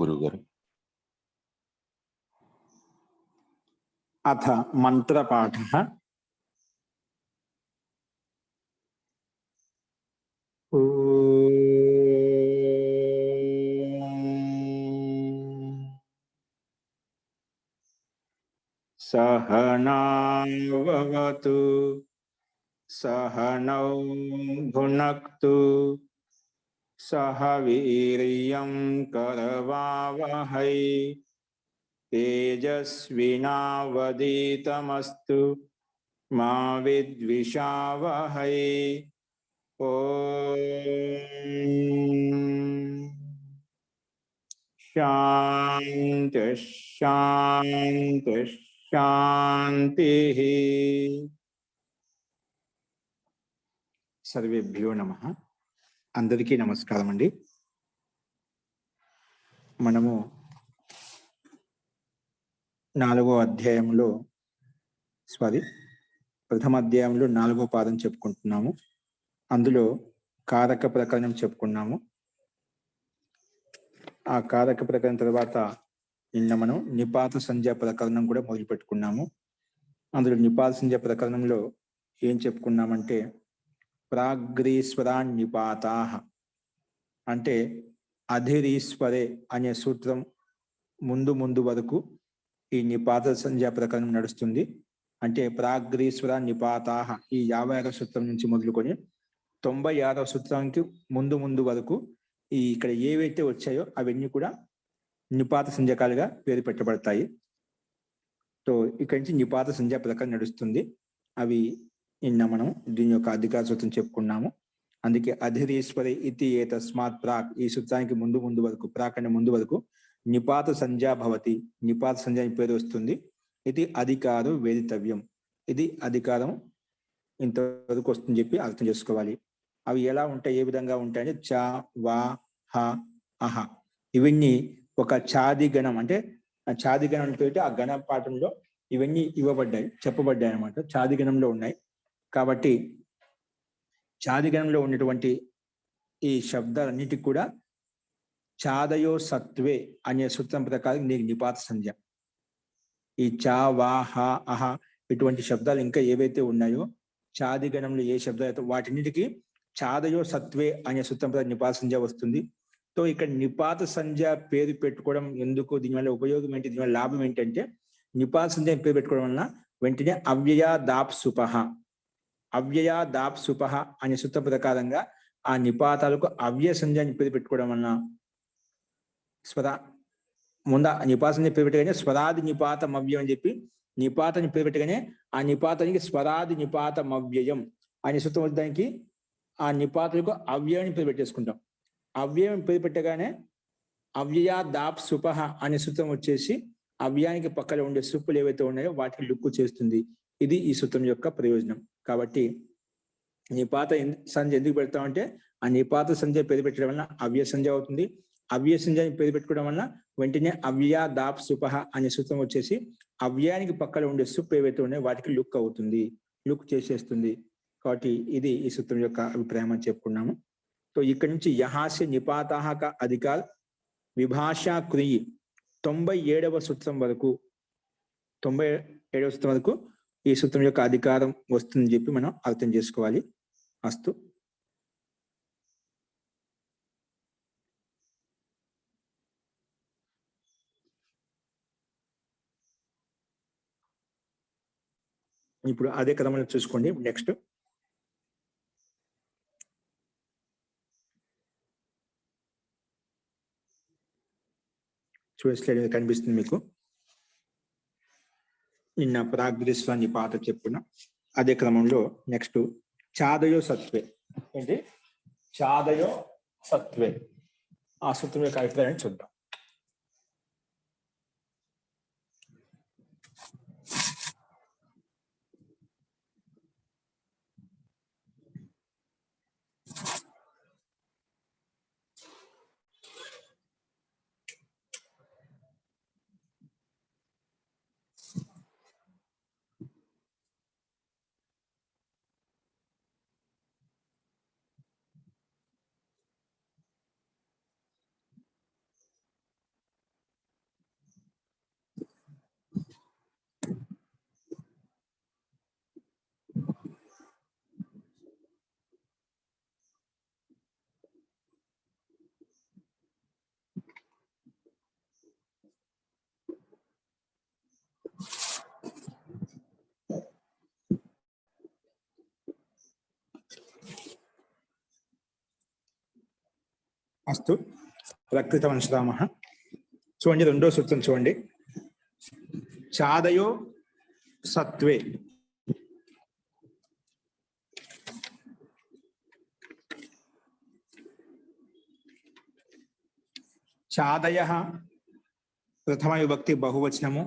गुरुगाరు अथ मंत्रपाठः सहनाववतु सहनौ भुनक्तु सह वीर्यं करवावहै तेजस्विनावधीतमस्तु मा विद्विषावहै। शांति शांति शांति। सर्वेभ्यो नमः। अंदरिकी नमस्कारम अंडी। మనము 4వ అధ్యాయంలో ప్రథమ అధ్యాయంలో 4వ పాదం చెప్పుకుంటున్నాము. అందులో కారక ప్రకరణం చెప్పుకున్నాము. ఆ కారక ప్రకరణం తర్వాత నిన్న మనం నిపాత సంజ్ఞా ప్రకరణం కూడా మొదలు పెట్టుకున్నాము. అందులో నిపాత సంజ్ఞా ప్రకరణంలో ఏం చెప్పుకున్నామంటే ప్రాగ్రీశ్వరాన్ నిపాతాః అంటే అధిరీశ్వరే అనే సూత్రం ముందు వరకు ఈ నిపాత సంజ్ఞా ప్రకరణం నడుస్తుంది. అంటే ప్రాగ్రీశ్వర నిపాతాః ఈ 56వ సూత్రం నుంచి మొదలుకొని 96వ సూత్రానికి ముందు వరకు ఈ ఇక్కడ ఏవైతే వచ్చాయో అవన్నీ కూడా నిపాత సంజ్ఞకాలుగా పేరు పెట్టబడతాయి. సో ఇక్కడి నుంచి నిపాత సంజ్ఞా ప్రకరణం నడుస్తుంది. అవి నిన్న మనం దీని యొక్క అధికార సూత్రం చెప్పుకున్నాము. అందుకే అధిరీశ్వరే ఇతి ఏతస్మాత్ ప్రాక్ ఈ సూత్రానికి ముందు వరకు ప్రాక్ అంటే ముందు వరకు నిపాత సంజ్ఞా భవతి నిపాత సంజ్ఞ పేరు వస్తుంది. ఇది అధికారం వేదితవ్యం, ఇది అధికారం ఇంతవరకు వస్తుందని చెప్పి అర్థం చేసుకోవాలి. అవి ఎలా ఉంటాయి, ఏ విధంగా ఉంటాయంటే చ వా హ అహ ఇవన్నీ ఒక ఛాది గణం అంటే ఛాది గణం పేరు ఆ గణ పాఠంలో ఇవన్నీ చెప్పబడ్డాయి అన్నమాట. ఛాది గణంలో ఉన్నాయి కాబట్టి ఛాది గణంలో ఉన్నటువంటి ఈ శబ్దాలన్నిటికి కూడా ఛాదయో సత్వే అనే సూత్రం ప్రకారం నీకు నిపాత సంజ్ఞ. ఈ చా వా హ అహ ఇటువంటి శబ్దాలు ఇంకా ఏవైతే ఉన్నాయో ఛాది గణంలో ఏ శబ్దాలు అయితే వాటిన్నిటికీ ఛాదయో సత్వే అనే సూత్రం ప్రకారం నిపాత సంజ్ఞ వస్తుంది. సో ఇక్కడ నిపాత సంజ్ఞ పేరు పెట్టుకోవడం ఎందుకు, దీనివల్ల ఉపయోగం ఏంటి, దీనివల్ల లాభం ఏంటంటే నిపాత సంజ్ఞ పేరు పెట్టుకోవడం వలన వెంటనే అవ్యయా దాప్ సుపహ అనే సూత్రం ప్రకారంగా ఆ నిపాతాలకు అవ్యయ సంజ్ఞాన్ని పేరు పెట్టుకోవడం వలన ముందు నిపాత సంజ్ఞ పేరు పెట్టగానే స్వరాది నిపాతం అవ్యయం అని చెప్పి నిపాతాన్ని పేరు పెట్టగానే ఆ నిపాతానికి స్వరాది నిపాతం అవ్యయం అనే సూత్రం వచ్చడానికి ఆ నిపాతలకు అవ్యయాన్ని పేరు పెట్టేసుకుంటాం. అవ్యయం పేరు పెట్టగానే అవ్యయా దాప్ సుపహ అనే సూత్రం వచ్చేసి అవ్యయానికి పక్కన ఉండే సుప్పులు ఏవైతే ఉన్నాయో వాటికి లుక్కు చేస్తుంది. ఇది ఈ సూత్రం యొక్క ప్రయోజనం. కాబట్టి నిపాత సంజ్ఞ ఎందుకు పెడతామంటే ఆ నిపాత సంజ్ఞ పేరు పెట్టడం వలన అవ్యయ సంజ్ఞ అవుతుంది. అవ్యయ సంజ్ఞని పేరు పెట్టుకోవడం వలన వెంటనే అవ్యయా దాప్ సుపహ అనే సూత్రం వచ్చేసి అవ్యయానికి పక్కన ఉండే సుప్పు ఏవైతే ఉన్నాయో వాటికి లుక్ చేసేస్తుంది. కాబట్టి ఇది ఈ సూత్రం యొక్క అభిప్రాయం అని చెప్పుకున్నాము. तो इక్కడి నుంచి యహాస్య నిపాతాః కా అధికార్ విభాషా క్రియి 97వ సూత్రం వరకు ఈ సూత్రం యొక్క అధికారం వస్తుందని చెప్పి మనం అర్థం చేసుకోవాలి. అస్తు. ఇప్పుడు అదే క్రమంలో చూసుకోండి. నెక్స్ట్ స్లైడ్ మీద కనిపిస్తుంది మీకు. నిన్న ప్రాగ్రీశ్వర నిపాత చెప్పున అదే క్రమంలో నెక్స్ట్ ఛాదయో సత్వే ఏంటి ఛాదయో సత్వే ఆ సూత్రం యొక్క అభిప్రాయాన్ని చూద్దాం. అస్తు ప్రకృతవంశరామః. చూడండి రెండో సూత్రం చూడండి. చాదయో సత్వే చాదయ ప్రథమ విభక్తి బహువచనము.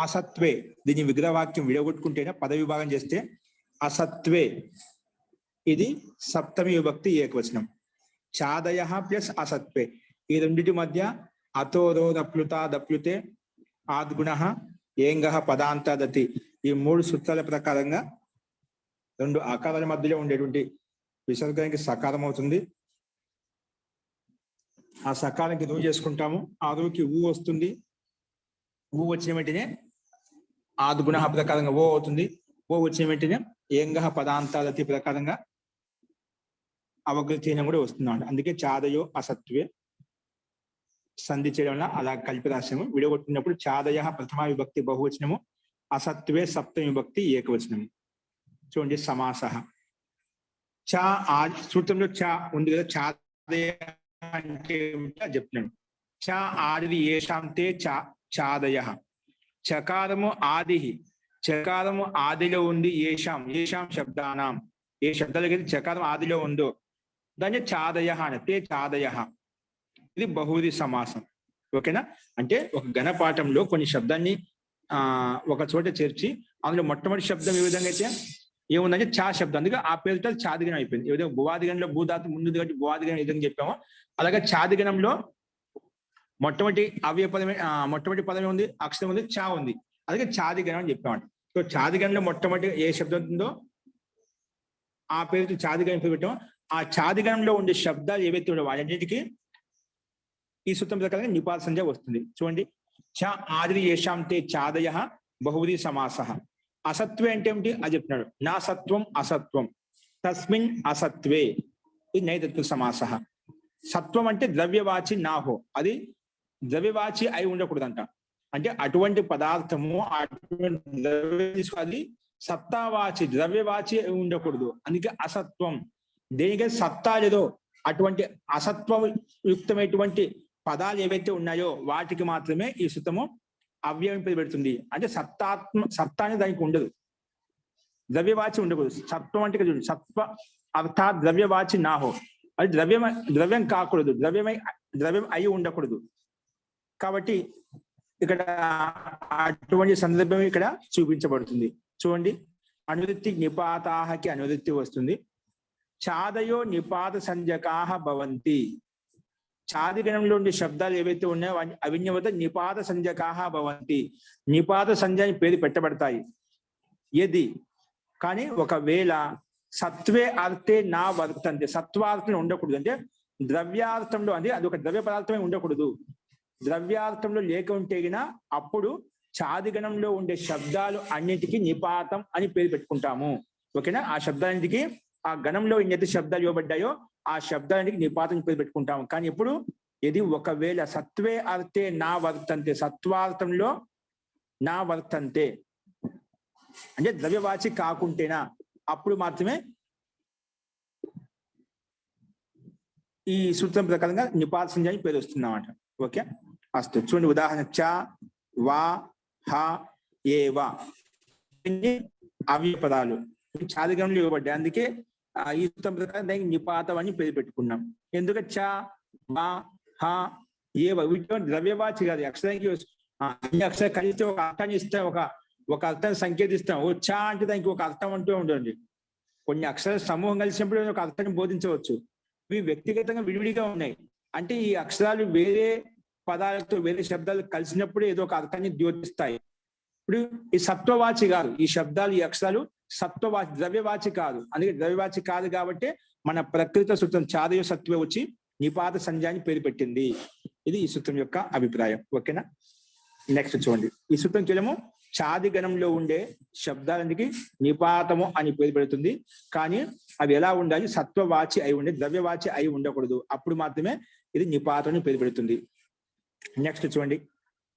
అసత్వే దీని విగ్రహవాక్యం విడగొట్టుకుంటేనే పద విభాగం చేస్తే అసత్వే ఇది సప్తమి విభక్తి ఏకవచనం. చాదయ ప్లస్ అసత్వే ఈ రెండింటి మధ్య అతోరో దప్లుత దప్లుతే ఆద్గుణ ఏంగ పదాంత దతి ఈ మూడు సూత్రాల ప్రకారంగా రెండు ఆకారాల మధ్యలో ఉండేటువంటి విసర్గానికి సకారం అవుతుంది. ఆ సకారానికి రూ చేసుకుంటాము. ఆ రూకి ఊ వస్తుంది. ఊ వచ్చిన వెంటనే ఆద్గుణ ప్రకారంగా ఓ అవుతుంది. ఓ వచ్చిన వెంటనే ఏంగ పదాంతాదతి ప్రకారంగా అవగృతీనం కూడా వస్తుంది. అందుకే చాదయో అసత్వే సంధి చేయడం వల్ల అలా కలిపి రాసాము. విడగొట్టినప్పుడు చాదయ ప్రథమ విభక్తి బహువచనము, అసత్వే సప్తమి విభక్తి ఏకవచనము. చూడండి సమాస. చా ఆ సూత్రంలో చా ఉంది కదా, చాదయ అంటే చెప్తున్నాడు. చ ఆది ఏషాంతే చా చాదయ. చకారము ఆది, చకారము ఆదిలో ఉంది. ఏషాం ఏషాం శబ్దానాం ఏ శబ్దాలకి చకారం ఆదిలో ఉందో దాన్ని చాదయ అని. తే చాదయ ఇది బహువ్రీహి సమాసం. ఓకేనా? అంటే ఒక ఘనపాఠంలో కొన్ని శబ్దాన్ని ఒక చోట చేర్చి అందులో మొట్టమొదటి శబ్దం ఏ విధంగా అయితే ఏముందంటే చా శబ్దం, అందుకే ఆ పేరుతో చాదిగణం అయిపోయింది. ఏ విధంగా భువాదిగణంలో భూధాతు ముందు కాబట్టి భువాదిగణం ఏదైనా చెప్పామో అలాగే చాదిగణంలో మొట్టమొదటి అవ్యపదమే మొట్టమొదటి పదమే ఉంది, అక్షరం ఉంది, చా ఉంది. అలాగే చాదిగణం అని చెప్పామంట. సో చాదిగణంలో మొట్టమొదటి ఏ శబ్దం ఉందో ఆ పేరుతో చాదిగణం పేరు పెట్టామో ఆ చాదిగణంలో ఉండే శబ్దాలు ఏవైతే ఉండవు వాటన్నిటికీ ఈ సూత్రం ప్రకారంగా నిపాత సంజ్ఞ వస్తుంది. చూడండి, చ ఆది ఏషాంతే చాదయ బహువ్రీహి సమాస. అసత్వే అంటే ఏమిటి అది చెప్తున్నాడు. నా సత్వం అసత్వం, తస్మిన్ అసత్వే ఇది నైతత్వ సమాస. సత్వం అంటే ద్రవ్యవాచి నాహో, అది ద్రవ్యవాచి అయి ఉండకూడదంట. అంటే అటువంటి పదార్థము అటువంటి అది సత్తావాచి ద్రవ్యవాచి అయి ఉండకూడదు. అందుకే అసత్వం. దేనికైతే సత్తా లేదో అటువంటి అసత్వ యుక్తమైనటువంటి పదాలు ఏవైతే ఉన్నాయో వాటికి మాత్రమే ఈ సూత్రము అవ్యయం పెడుతుంది. అంటే సత్తా అనేది దానికి ఉండదు, ద్రవ్యవాచి ఉండకూడదు. సత్వం అంటే చూడండి, సత్వ అర్థాత్ ద్రవ్యవాచి నాహో, అది ద్రవ్యం కాకూడదు, ద్రవ్యం అయి ఉండకూడదు. కాబట్టి ఇక్కడ అటువంటి సందర్భం ఇక్కడ చూపించబడుతుంది. చూడండి, అనువృత్తి నిపాతాహకి అనువృత్తి వస్తుంది. చాదయో నిపాత సంజ్ఞకాహ భవంతి. చాదిగణంలో ఉండే శబ్దాలు ఏవైతే ఉన్నాయో అవిన్యవత నిపాత సంజ్ఞకాహ భవంతి. నిపాత సంజ్ఞ అని పేరు పెట్టబడతాయి. ఏది కానీ ఒకవేళ సత్వే అర్థే నా వర్తంతే, సత్వార్థం ఉండకూడదు. అంటే ద్రవ్యార్థంలో అంటే అది ఒక ద్రవ్య పదార్థమే ఉండకూడదు. ద్రవ్యార్థంలో లేక ఉంటేగినా అప్పుడు చాదిగణంలో ఉండే శబ్దాలు అన్నిటికీ నిపాతం అని పేరు పెట్టుకుంటాము. ఓకేనా? ఆ శబ్దాలన్నిటికీ ఆ గణంలో ఎన్నైతే శబ్దాలు ఇవ్వబడ్డాయో ఆ శబ్దానికి నిపాతం పేరు పెట్టుకుంటాము. కానీ ఇప్పుడు ఇది ఒకవేళ సత్వే అర్థే నా వర్తంతే, సత్వార్థంలో నా వర్తంతే అంటే ద్రవ్యవాచి కాకుంటేనా అప్పుడు మాత్రమే ఈ సూత్రం ప్రకారంగా నిపాత సంజ్ఞ అని పేరు వస్తుందన్నమాట. ఓకే, అస్తు. చూడండి ఉదాహరణ, చ వా హ ఏ వా అవ్య పదాలు చాదిగణంలో ఇవ్వబడ్డాయి. అందుకే ఈ సూత్రం ప్రకారం దానికి నిపాతం అని పేరు పెట్టుకున్నాం. ఎందుకంటే చ వా హ ఏ వా వీటిలో ద్రవ్యవాచి కాదు, అక్షరానికి అన్ని అక్షరాలు కలిస్తే ఒక అర్థాన్ని ఇస్తాం, ఒక అర్థాన్ని సంకేతిస్తాం. ఓ చ అంటే దానికి ఒక అర్థం అంటూ ఉంటుంది. కొన్ని అక్షరాల సమూహం కలిసినప్పుడు ఒక అర్థాన్ని బోధించవచ్చు. ఇవి వ్యక్తిగతంగా విడివిడిగా ఉన్నాయి. అంటే ఈ అక్షరాలు వేరే పదాలతో వేరే శబ్దాలు కలిసినప్పుడు ఏదో ఒక అర్థాన్ని ద్యోతిస్తాయి. ఇప్పుడు ఈ సత్వవాచి కాదు, ఈ శబ్దాలు ఈ అక్షరాలు సత్వవాచి ద్రవ్యవాచి కాదు. అందుకే ద్రవ్యవాచి కాదు కాబట్టి మన ప్రకృత సూత్రం చాదయ సత్వే వచ్చి నిపాత సంజ్ఞాన్ని పేరు పెట్టింది. ఇది ఈ సూత్రం యొక్క అభిప్రాయం. ఓకేనా? నెక్స్ట్ చూడండి, ఈ సూత్రం కేవలము చాది గణంలో ఉండే శబ్దాలకి నిపాతము అని పేరు పెడుతుంది. కానీ అవి ఎలా ఉండాలి? సత్వవాచి అయి ఉండే, ద్రవ్యవాచి అయి ఉండకూడదు. అప్పుడు మాత్రమే ఇది నిపాతం అని పేరు పెడుతుంది. నెక్స్ట్ చూడండి,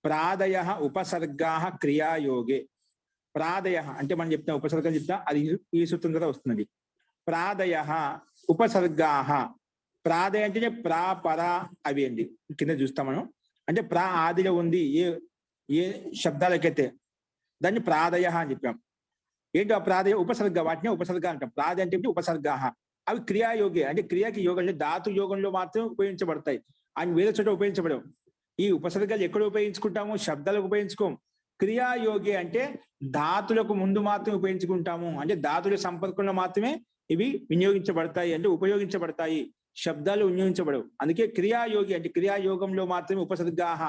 ప్రాదయ ఉపసర్గా క్రియాయోగే. ప్రాదయ అంటే మనం చెప్తాం, ఉపసర్గం చెప్తా, అది ఈ సూత్రం ద్వారా వస్తున్నది. ప్రాదయ ఉపసర్గా ప్రాదయ అంటే ప్రా పర అవి అండి. కింద చూస్తాం మనం. అంటే ప్రా ఆదిలో ఉంది ఏ ఏ శబ్దాలకైతే దాన్ని ప్రాదయ అని చెప్పాం. ఏంటి ఆ ప్రాదయ? ఉపసర్గ. వాటిని ఉపసర్గ అంటాం. ప్రాదయ అంటే ఉపసర్గ. అవి క్రియాయోగి అంటే క్రియాకి యోగం ధాతు యోగంలో మాత్రం ఉపయోగించబడతాయి. అని వేరే చోట ఉపయోగించబడవు. ఈ ఉపసర్గాలు ఎక్కడ ఉపయోగించుకుంటాము? శబ్దాలకు ఉపయోగించుకోం. క్రియాయోగి అంటే ధాతులకు ముందు మాత్రమే ఉపయోగించుకుంటాము. అంటే ధాతుల సంపర్కంలో మాత్రమే ఇవి వినియోగించబడతాయి, అంటే ఉపయోగించబడతాయి. శబ్దాలు వినియోగించబడవు. అందుకే క్రియాయోగి అంటే క్రియాయోగంలో మాత్రమే ఉపసర్గాహ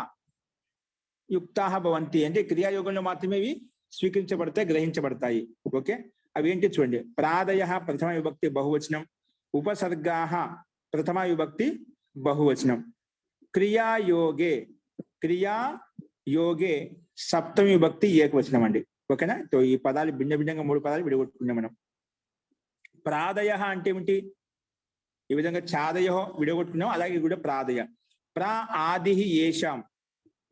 యుక్తాహ భవంతి. అంటే క్రియాయోగంలో మాత్రమే ఇవి స్వీకరించబడతాయి, గ్రహించబడతాయి. ఓకే, అవి ఏంటి చూడండి. ప్రాదయ ప్రథమ విభక్తి బహువచనం, ఉపసర్గాహ ప్రథమ విభక్తి బహువచనం. క్రియాయోగే క్రియాయోగే సప్తమి విభక్తి ఏకవచనం అండి. ఓకేనా? సో ఈ పదాలు భిన్న భిన్నంగా 3 పదాలు విడగొట్టుకున్నాం మనం. ప్రాదయ అంటే ఏమిటి? ఈ విధంగా చాదయ విడగొట్టుకున్నాం, అలాగే కూడా ప్రాదయ. ప్రా ఆది ఏషాం,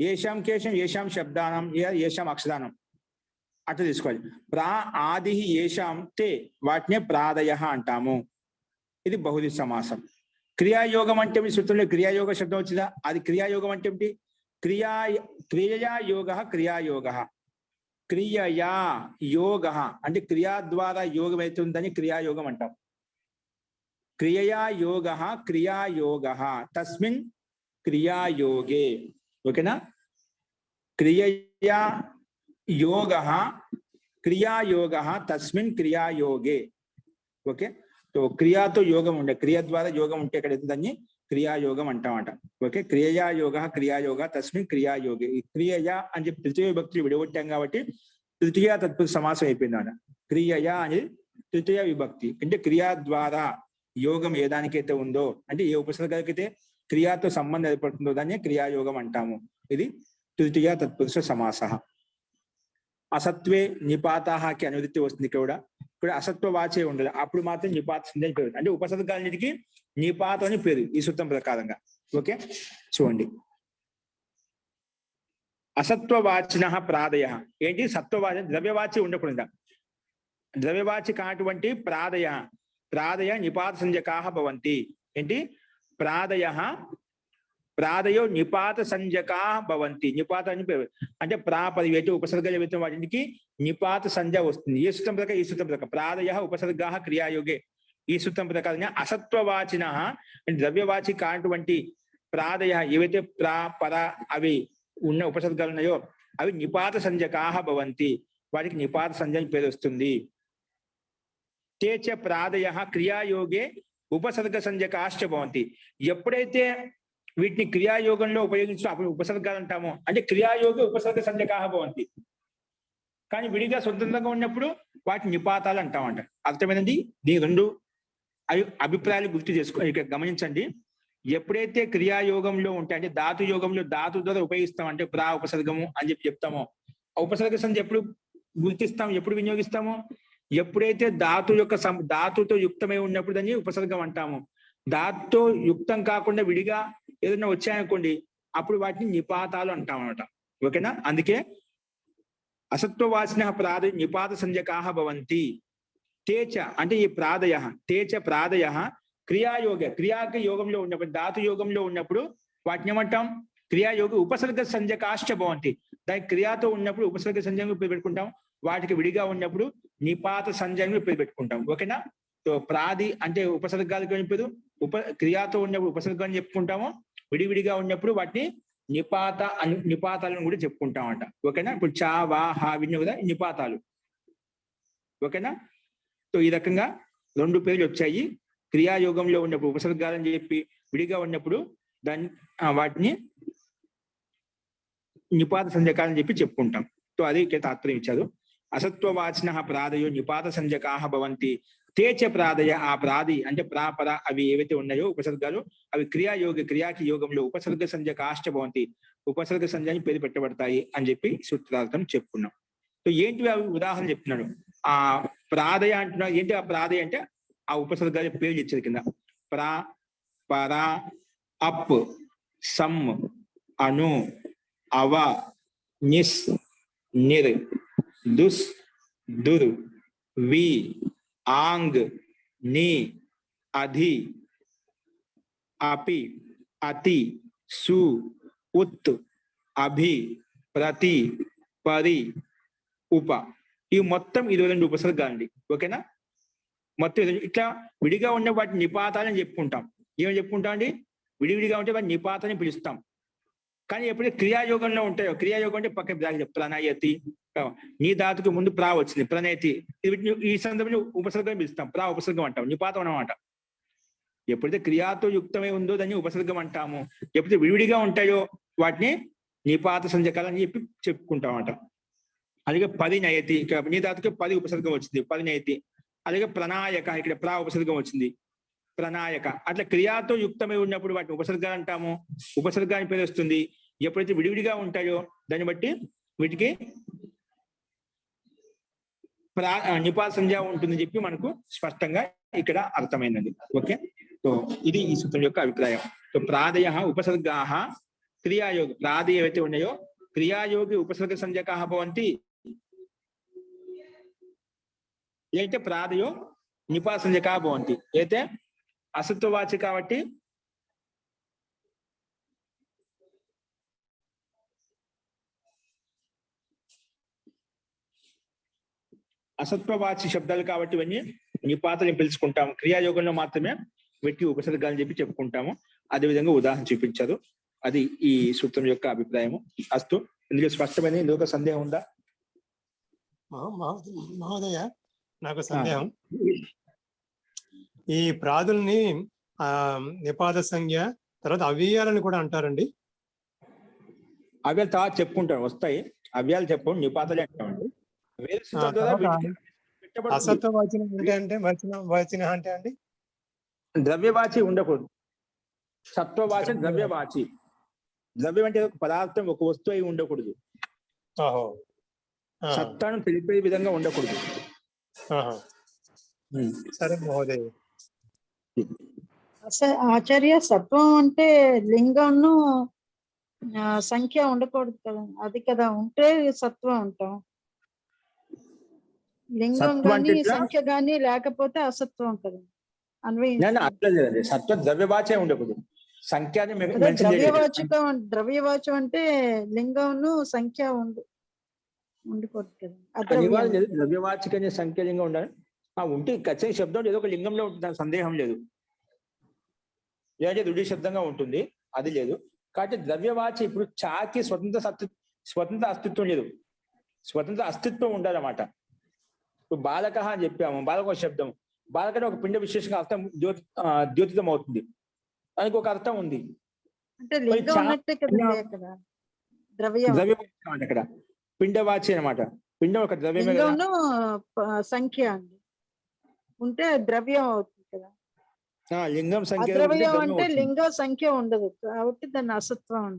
ఏషాం కేశం ఏషాం శబ్దానం ఏషాం అక్షరానం అట్లా తీసుకోవాలి. ప్రా ఆది ఏషాం తే వాటినే ప్రాదయ అంటాము. ఇది బహుళ సమాసం. క్రియాయోగం అంటే మీ సూత్రంలో క్రియాయోగ శబ్దం వచ్చిందా? అది క్రియాయోగం అంటే ఏమిటి? క్రియయా యోగ క్రియాయోగ. క్రియయా యోగ అంటే క్రియా ద్వారా యోగం అవుతుందని క్రియాయోగం అంటాం. క్రియయా యోగ క్రియాయోగ తస్మిన్ క్రియాయోగే. ఓకేనా? క్రియయా యోగ క్రియాయోగ తస్మిన్ క్రియాయోగే. ఓకే, సో క్రియాతో యోగం ఉండే, క్రియ ద్వారా యోగం ఉంటే ఇక్కడ దాన్ని క్రియాయోగం అంటామట. ఓకే, క్రియయా యోగ క్రియాయోగ తస్మిన్ క్రియాయోగే. ఈ క్రియయా అని చెప్పి తృతీయ విభక్తులు విడగొట్టాం కాబట్టి తృతీయ తత్పురుష సమాసం అయిపోయింది అన్నమాట. క్రియయా అనేది తృతీయ విభక్తి. అంటే క్రియా ద్వారా యోగం ఏ దానికైతే ఉందో, అంటే ఏ ఉపసర్గకైతే క్రియాతో సంబంధం ఏర్పడుతుందో దాన్ని క్రియాయోగం అంటాము. ఇది తృతీయ తత్పురుష సమాస. అసత్వే నిపాతాహకి అనువృత్తి వస్తుంది. ఇక్కడ అసత్వ వాచే ఉండదు, అప్పుడు మాత్రం నిపాత సంధి అని పేరు. అంటే ఉపసర్గాలన్నిటికీ నిపాతం అని పేరు ఈ సూత్రం ప్రకారంగా. ఓకే, చూడండి. అసత్వవాచిన ప్రాదయ ఏంటి? సత్వవాచ ద్రవ్యవాచి ఉండకుండా ద్రవ్యవాచి కానటువంటి ప్రాదయ నిపాత సంజ్ఞకాహ భవంతి. ఏంటి? ప్రాదయో నిపాత సంజ్ఞకా భవంతి. నిపాత అని పేరు. అంటే ప్రాపరివేటి ఉపసర్గ వాటికి నిపాత సంజ్ఞ వస్తుంది. ఈ సూత్రం ప్రకారం ప్రాదయ ఉపసర్గా క్రియాయోగే. ఈ సూత్రం ప్రకారంగా అసత్వవాచిన ద్రవ్యవాచి కానటువంటి ప్రాదయ ఏవైతే పర అవి ఉన్న ఉపసర్గాలు ఉన్నాయో అవి నిపాత సంజ్ఞకాహ భవంతి. వాటికి నిపాత సంజ్ఞ అని పేరు వస్తుంది. తేచ ప్రాదయ క్రియాయోగే ఉపసర్గ సంజ్ఞకాశ్చ భవంతి. ఎప్పుడైతే వీటిని క్రియాయోగంలో ఉపయోగించు అప్పుడు ఉపసర్గాలు అంటాము. అంటే క్రియాయోగి ఉపసర్గ సంజ్ఞకాహ భవంతి. కానీ విడిగా స్వతంత్రంగా ఉన్నప్పుడు వాటిని నిపాతాలు అంటామంట. అర్థమైనది? దీని 2 అభిప్రాయాలు గుర్తు చేసుకో, ఇక గమనించండి. ఎప్పుడైతే క్రియాయోగంలో ఉంటే, అంటే ధాతు యోగంలో ధాతు ద్వారా ఉపయోగిస్తాం, అంటే ప్రా ఉపసర్గము అని చెప్పి చెప్తామో, ఆ ఉపసర్గ సంజ్ఞ ఎప్పుడు గుర్తిస్తాం, ఎప్పుడు వినియోగిస్తాము? ఎప్పుడైతే ధాతుతో యుక్తమై ఉన్నప్పుడు దాన్ని ఉపసర్గం అంటాము. ధాతుతో యుక్తం కాకుండా విడిగా ఏదైనా వచ్చాయనుకోండి, అప్పుడు వాటిని నిపాతాలు అంటాం అనమాట. ఓకేనా? అందుకే అసత్వవాచిన ప్రాదయ నిపాత సంజ్ఞకాహ భవంతి. తేచ అంటే ఈ ప్రాదయ, తేచ ప్రాదయ క్రియాయోగ క్రియాకి యోగంలో ఉన్నప్పుడు, ధాతు యోగంలో ఉన్నప్పుడు వాటిని ఏమంటాం? క్రియాయోగి ఉపసర్గ సంజ్ఞకాశ్చ భవంతి. దానికి క్రియాతో ఉన్నప్పుడు ఉపసర్గ సంజ్ఞను పేరు పెట్టుకుంటాం, వాటికి విడిగా ఉన్నప్పుడు నిపాత సంజ్ఞను పేరు పెట్టుకుంటాం. ఓకేనా? సో ప్రాది అంటే ఉపసర్గాలకు పేరు, క్రియాతో ఉన్నప్పుడు ఉపసర్గం అని చెప్పుకుంటాము, విడివిడిగా ఉన్నప్పుడు వాటిని నిపాతాలను కూడా చెప్పుకుంటామంట. ఓకేనా? ఇప్పుడు చా వా హా విన్న కదా నిపాతాలు. ఓకేనా? సో ఈ రకంగా 2 పేర్లు వచ్చాయి. క్రియాయోగంలో ఉన్నప్పుడు ఉపసర్గాలని చెప్పి, విడిగా ఉన్నప్పుడు వాటిని నిపాత సంజ్ఞకాలని చెప్పి చెప్పుకుంటాం. సో అది తాత్పర్యం ఇచ్చారు. అసత్వవాచిన ప్రాదయో నిపాత సంజ్ఞకాహ భవంతి. తేచ ప్రాదయ ఆ ప్రాది అంటే ప్రాపర అవి ఏవైతే ఉన్నాయో ఉపసర్గాలు అవి క్రియాకి యోగంలో ఉపసర్గ సంజ్ఞకాశ్చ భవంతి. ఉపసర్గ సంజ్ఞని పేరు పెట్టబడతాయి అని చెప్పి సూత్రార్థం చెప్పుకున్నాం. సో ఏంటి అవి ఉదాహరణ చెప్తున్నాడు. ఆ ప్రాదయ అంటున్నాడు. ఏంటి ఆ ప్రాదయ అంటే ఆ ఉపసర్గాల పేర్లు ఇచ్చేది కింద. ప్రా పర అప్ సమ్ అను అవ నిస్ నిర్ దుస్ దుర్ వి ఆంగ్ ని అధి అపి, అతి, సు, ఉత్, అభి, ప్రతి, పరి, ఉప. ఈ మొత్తం 22 ఉపసర్గాలు అండి. ఓకేనా? మొత్తం ఇట్లా విడిగా ఉన్న వాటిని నిపాతాలని చెప్పుకుంటాం. ఏమని చెప్పుకుంటాం అండి? విడివిడిగా ఉంటే వాటిని నిపాతని పిలుస్తాం. కానీ ఎప్పుడైతే క్రియాయోగంలో ఉంటాయో, క్రియాయోగం అంటే పక్క బ్రాకెట్ ప్రణయతి, నీ ధాతుకు ముందు ప్రా వచ్చింది, ప్రణయతి, ఈ సందర్భంలో ఉపసర్గం పిలుస్తాం, ప్రా ఉపసర్గం అంటాం, నిపాతం అన్నమాట. ఎప్పుడైతే క్రియాతో యుక్తమై ఉందో దాన్ని ఉపసర్గం అంటాము. ఎప్పుడైతే విడివిడిగా ఉంటాయో వాటిని నిపాత సంజకాలని చెప్పి చెప్పుకుంటామట. అలాగే పరిణయతి, ఇక్కడ నీ ధాతుకి 10 ఉపసర్గం వచ్చింది, పరిణయతి. అలాగే ప్రణాయక, ఇక్కడ ప్రా ఉపసర్గం వచ్చింది, ప్రణాయక. అట్లా క్రియాతో యుక్తమై ఉన్నప్పుడు వాటిని ఉపసర్గాలు అంటాము, ఉపసర్గాన్ని పేరు వస్తుంది. ఎప్పుడైతే విడివిడిగా ఉంటాయో దాన్ని బట్టి వీటికి నిపాత సంజ్ఞ ఉంటుందని చెప్పి మనకు స్పష్టంగా ఇక్కడ అర్థమైనది. ఓకే, సో ఇది ఈ సూత్రం యొక్క అభిప్రాయం. సో ప్రాదయ ఉపసర్గా క్రియాయోగి, ప్రాదయ ఏవైతే ఉన్నాయో క్రియాయోగి ఉపసర్గ సంజ్ఞకా భవంతి. అయితే ప్రాదయో నిపాత సంజ్ఞకా భవంతి. అయితే అసత్వవాచి కాబట్టి అసత్వవాచి శబ్దాలు కాబట్టి ఇవన్నీ నిపాతని పిలుచుకుంటాము. క్రియాయోగంలో మాత్రమే వీటికి ఉపసర్గాలు చెప్పి చెప్పుకుంటాము. అదేవిధంగా ఉదాహరణ చూపించారు. అది ఈ సూత్రం యొక్క అభిప్రాయము. అస్తు, ఇందులో స్పష్టమైన ఇందులో ఒక సందేహం ఉందా? మహోదయ, నాకు సందేహం. ఈ ప్రాదుల్ని నిపాత సంజ్ఞ తర్వాత అవ్యయాలని కూడా అంటారండి. అవ్యాలు తర్వాత చెప్పుకుంటాం, వస్తాయి. అవ్యాలు చెప్పం, నిపాతలే అంటామండి. అసత్వవాచనం అంటే వచన అంటే అండి ద్రవ్యవాచి ఉండకూడదు. సత్వవాచి ద్రవ్యవాచి. ద్రవ్యం అంటే ఒక పదార్థం, ఒక వస్తువు అయి ఉండకూడదు. సత్తాను తెలిపే విధంగా ఉండకూడదు. సరే మహోదయ. ఆచార్య, సత్వం అంటే లింగంను సంఖ్య ఉండకూడదు కదా, అది కదా ఉంటే సత్వం ఉంటాం. లింగం గాని సంఖ్య గాని లేకపోతే అసత్వం కదా అన్వయించండి. సత్వ ద్రవ్యవాచే ఉండకూడదు, సంఖ్య. ద్రవ్యవాచం అంటే లింగంను సంఖ్య ఉండకూడదు కదా. ద్రవ్యవాచిక అనే సంఖ్య లింగం ఉండాలి. ఉంటే ఖచ్చితంగా శబ్దం ఏదో ఒక లింగంలో ఉంటుంది, దాని సందేహం లేదు. లేదంటే రుడి శబ్దంగా ఉంటుంది, అది లేదు. కాబట్టి ద్రవ్యవాచి ఇప్పుడు చాకి స్వతంత్ర అస్తిత్వం లేదు, స్వతంత్ర అస్తిత్వం ఉండాలన్నమాట. ఇప్పుడు బాలక అని చెప్పాము, బాలక శబ్దం, బాలక ఒక పిండ విశేషంగా అర్థం ద్యోతితం అవుతుంది, దానికి ఒక అర్థం ఉంది. ద్రవ్యవాచి అక్కడ పిండవాచి అనమాట. పిండం ఒక ద్రవ్యమే కదా, సంఖ్య అండి ఉంటే ద్రవ్యం అవుతుంది కదా. లింగం సంఖ్య అంటే లింగ సంఖ్య ఉండదు కాబట్టి దాన్ని అసత్వం.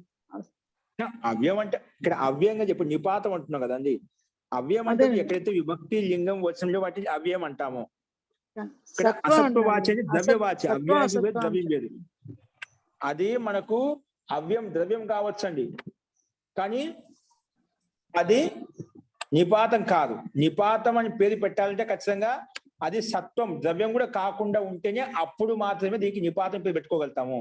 అవ్యం అంటే ఇక్కడ అవ్యంగా చెప్పు, నిపాతం అంటున్నాం కదండి. అవ్యం అంటే ఎక్కడైతే విభక్తి లింగం వచనంలో వాటి అవ్యం అంటామో. ఇక్కడ అసత్వవాచి అంటే ద్రవ్యవాచి, అవ్యానికి వేరు, ద్రవ్యం వేరు. అది మనకు అవ్యం ద్రవ్యం కావచ్చండి, కానీ అది నిపాతం కాదు. నిపాతం అని పేరు పెట్టాలంటే ఖచ్చితంగా అది సత్వం, ద్రవ్యం కూడా కాకుండా ఉంటేనే అప్పుడు మాత్రమే దీనికి నిపాతం పేరు పెట్టుకోగలుగుతాము.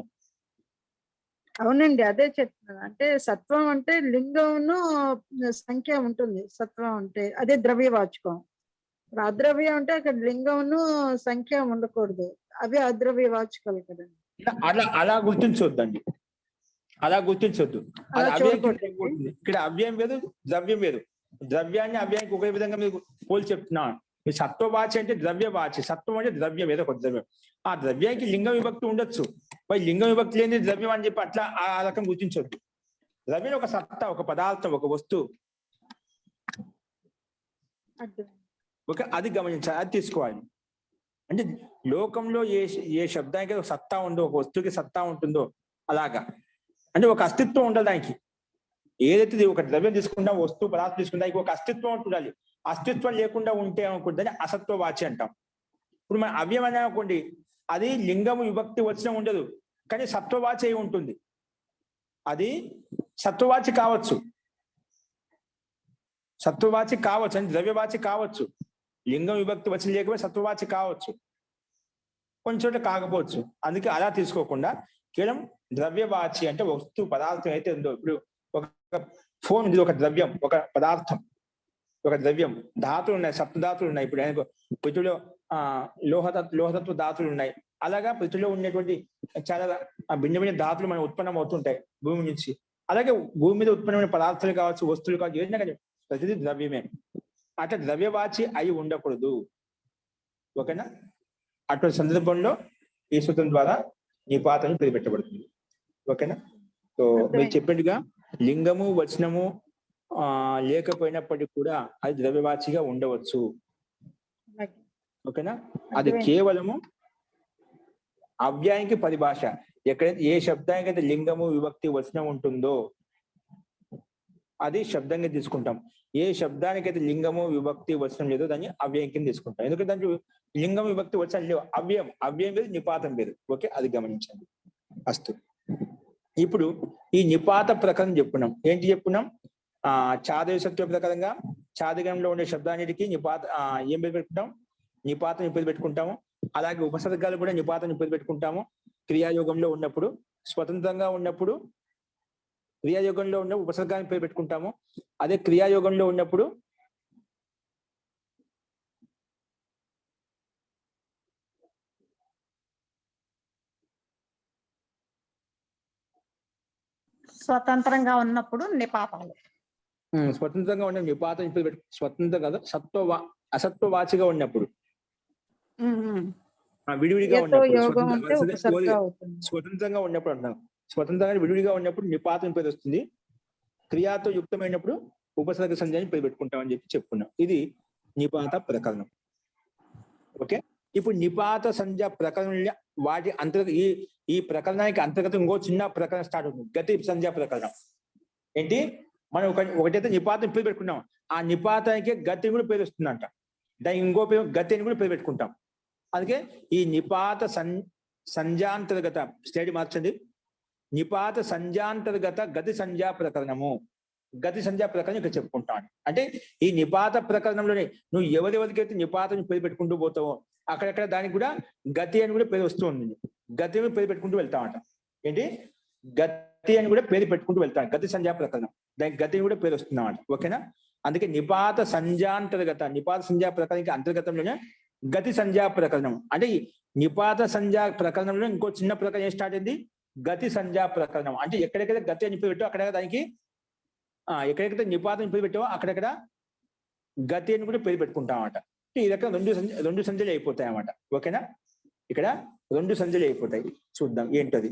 అవునండి, అదే చెప్తున్నాను. అంటే సత్వం అంటే లింగంను సంఖ్య ఉంటుంది, సత్వం అంటే అదే ద్రవ్యవాచకం. అద్రవ్యం అంటే అక్కడ లింగంను సంఖ్య ఉండకూడదు, అవి అద్రవ్యవాచకాలు కదండి. అలా గుర్తించవద్దండి, అలా గుర్తించవద్దు. ఇక్కడ అవ్యం వేరు, ద్రవ్యం వేరు. ద్రవ్యాన్ని అవ్యానికి ఒకే విధంగా మీకు పోల్చి చెప్తున్నాను. మీ సత్వవాచి అంటే ద్రవ్యవాచి, సత్వం అంటే ద్రవ్యం, ఏదో ఒక ద్రవ్యం. ఆ ద్రవ్యానికి లింగ విభక్తి ఉండొచ్చు, లింగ విభక్తి లేని ద్రవ్యం అని చెప్పి అట్లా ఆ రకం గుర్తించవద్దు. ద్రవ్యం ఒక సత్తా, ఒక పదార్థం, ఒక వస్తువు. ఓకే, అది గమనించాలి, అది తీసుకోవాలి. అంటే లోకంలో ఏ శబ్దానికి ఒక సత్తా ఉందో, ఒక వస్తువుకి సత్తా ఉంటుందో అలాగా. అంటే ఒక అస్తిత్వం ఉండాలి దానికి. ఏదైతే ఒక ద్రవ్యం తీసుకుంటా, వస్తువు పదార్థం తీసుకుంటా, ఒక అస్తిత్వం ఉండాలి. అస్తిత్వం లేకుండా ఉంటే అనుకుంటే అసత్వవాచి అంటాం. ఇప్పుడు మన అవ్యం అనే అనుకోండి, అది లింగము విభక్తి వచ్చినా ఉండదు, కానీ సత్వవాచి అయి ఉంటుంది. అది సత్వవాచి కావచ్చు, సత్వవాచి కావచ్చు, అంటే ద్రవ్యవాచి కావచ్చు. లింగం విభక్తి వచ్చి లేకపోతే సత్వవాచి కావచ్చు, కొన్ని చోట్ల కాకపోవచ్చు. అందుకే అలా తీసుకోకుండా కేవలం ద్రవ్యవాచి అంటే వస్తు పదార్థం అయితే ఉందో, ఇప్పుడు ఒక ఫోన్ ఇది ఒక ద్రవ్యం, ఒక పదార్థం, ఒక ద్రవ్యం. ధాతులు ఉన్నాయి, సప్తధాతులు ఉన్నాయి. ఇప్పుడు పృథ్వీలో లోహతత్వ ధాతులు ఉన్నాయి. అలాగా పృథ్వీలో ఉన్నటువంటి చాలా భిన్న భిన్న ధాతులు మనం ఉత్పన్నం అవుతుంటాయి భూమి నుంచి. అలాగే భూమి మీద ఉత్పన్నమైన పదార్థాలు కావచ్చు, వస్తువులు కావచ్చు, ఏదైనా కానీ ప్రతిదీ ద్రవ్యమే. అట్లా ద్రవ్యవాచి అయి ఉండకూడదు. ఓకేనా? అటువంటి సందర్భంలో ఈ సూత్రం ద్వారా నిపాతం పెట్టబడుతుంది. ఓకేనా? సో మీరు చెప్పినట్టుగా లింగము వచనము లేకపోయినప్పటికీ కూడా అది ద్రవ్యవాచిగా ఉండవచ్చు. ఓకేనా? అది కేవలము అవ్యాయానికి పరిభాష. ఎక్కడైతే ఏ శబ్దానికైతే లింగము విభక్తి వచనం ఉంటుందో అది శబ్దంగా తీసుకుంటాం. ఏ శబ్దానికైతే లింగము విభక్తి వచనం లేదో దాన్ని అవ్యయం కింద తీసుకుంటాం. ఎందుకంటే దానికి లింగం విభక్తి వచనం లేవు. అవ్యయం వేరు, నిపాతం వేరు. ఓకే, అది గమనించండి. అస్తు. ఇప్పుడు ఈ నిపాత ప్రకరణం చెప్పుకున్నాం. ఏంటి చెప్పుకున్నాం? చాదవిసత్వ ప్రకారంగా చాదిగంలో ఉండే శబ్దానికి నిపాత ఏం పేరు పెట్టుకుంటాం? నిపాతం పేరు పెట్టుకుంటాము. అలాగే ఉపసర్గాలు కూడా నిపాతం పేరు పెట్టుకుంటాము. క్రియాయోగంలో ఉన్నప్పుడు, స్వతంత్రంగా ఉన్నప్పుడు క్రియాయోగంలో ఉన్న ఉపసర్గాన్ని పేరు పెట్టుకుంటాము. అదే క్రియాయోగంలో ఉన్నప్పుడు స్వతంత్రంగా ఉన్నప్పుడు నిపాతాలు. స్వతంత్రంగా ఉన్న నిపాతం పేరు పెట్టు. స్వతంత్రం కదా, అసత్వవాచిగా ఉన్నప్పుడు, విడివిడిగా ఉన్నప్పుడు, స్వతంత్రంగా ఉన్నప్పుడు అంటున్నాను. స్వతంత్రంగా విడివిడిగా ఉన్నప్పుడు నిపాతం పేరు వస్తుంది. క్రియాతో యుక్తమైనప్పుడు ఉపసర్గ సంజ్ఞాన్ని పేరు పెట్టుకుంటామని చెప్పుకున్నాం. ఇది నిపాత ప్రకరణం. ఓకే, ఇప్పుడు నిపాత సంజ్ఞ ప్రకరణం వాటి అంతర్గత ఈ ప్రకరణానికి అంతర్గతం ఇంకో చిన్న ప్రకరణం స్టార్ట్ అవుతుంది. గతి సంజ్ఞా ప్రకరణం. ఏంటి? మనం ఒకటైతే నిపాతం పేరు పెట్టుకున్నాం, ఆ నిపాతానికి గతి కూడా పేరు వస్తుందంట. దానికి ఇంకో పేరు గతి అని కూడా పేరు పెట్టుకుంటాం. అందుకే ఈ నిపాత సంజాంతర్గత స్టేట్ మార్చండి. నిపాత సంజాంతర్గత గతి సంజ్ఞా ప్రకరణము. గతి సంజ్ఞా ప్రకరణం ఇక్కడ చెప్పుకుంటాను. అంటే ఈ నిపాత ప్రకరణంలోనే నువ్వు ఎవరెవరికైతే నిపాతం పేరు పెట్టుకుంటూ పోతావో అక్కడెక్కడ దానికి కూడా గతి అని కూడా పేరు వస్తూ ఉంది. గతి పేరు పెట్టుకుంటూ వెళ్తామంట. ఏంటి? గతి అని కూడా పేరు పెట్టుకుంటూ వెళ్తాను. గతి సంజ్ఞా ప్రకరణం, దానికి గతి కూడా పేరు వస్తుందన్నమాట. ఓకేనా? అందుకే నిపాత సంజాంతర్గత, నిపాత సంజ్ఞా ప్రకరణానికి అంతర్గతంలోనే గతి సంజ్ఞా ప్రకరణం. అంటే నిపాత సంజ్ఞా ప్రకరణంలో ఇంకో చిన్న ప్రకరణం ఏం స్టార్ట్ అయింది? గతి సంజ్ఞా ప్రకరణం. అంటే ఎక్కడెక్కడ గతి అని పేరు పెట్టావు అక్కడ దానికి ఎక్కడెక్కడ నిపాతం పేరు పెట్టావో అక్కడెక్కడ గతి అని కూడా పేరు పెట్టుకుంటామన్నమాట. ఈ రకంగా రెండు సంజ్ఞలు అయిపోతాయి అన్నమాట. ఓకేనా? ఇక్కడ రెండు సంజ్ఞలు అయిపోతాయి. చూద్దాం ఏంటది.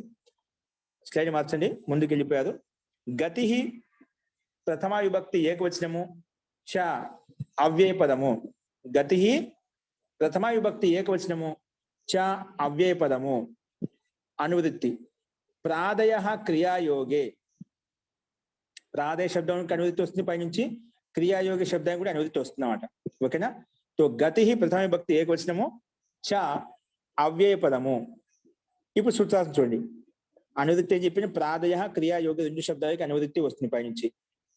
స్లైడ్ మార్చండి, ముందుకు వెళ్ళిపోయారు. గతి ప్రథమ విభక్తి ఏకవచనము, చ అవ్యయ పదము. గతి ప్రథమ విభక్తి ఏకవచనము, చ అవ్యయ పదము. అనువృత్తి ప్రాదయ క్రియాయోగే. ప్రాదయ శబ్దానికి అనువృత్తి వస్తుంది, పైనుంచి క్రియాయోగ శబ్దానికి కూడా అనువృత్తి వస్తుంది అన్నమాట. ఓకేనా? తో గతి ప్రథమ విభక్తి ఏకవచనము, చ అవ్యయ పదము. ఇప్పుడు సూత్రాలను చూడండి. అనువృత్తి అని చెప్పిన ప్రాదయ క్రియాయోగ రెండు శబ్దాలకి అనువృత్తి వస్తుంది పైనుంచి.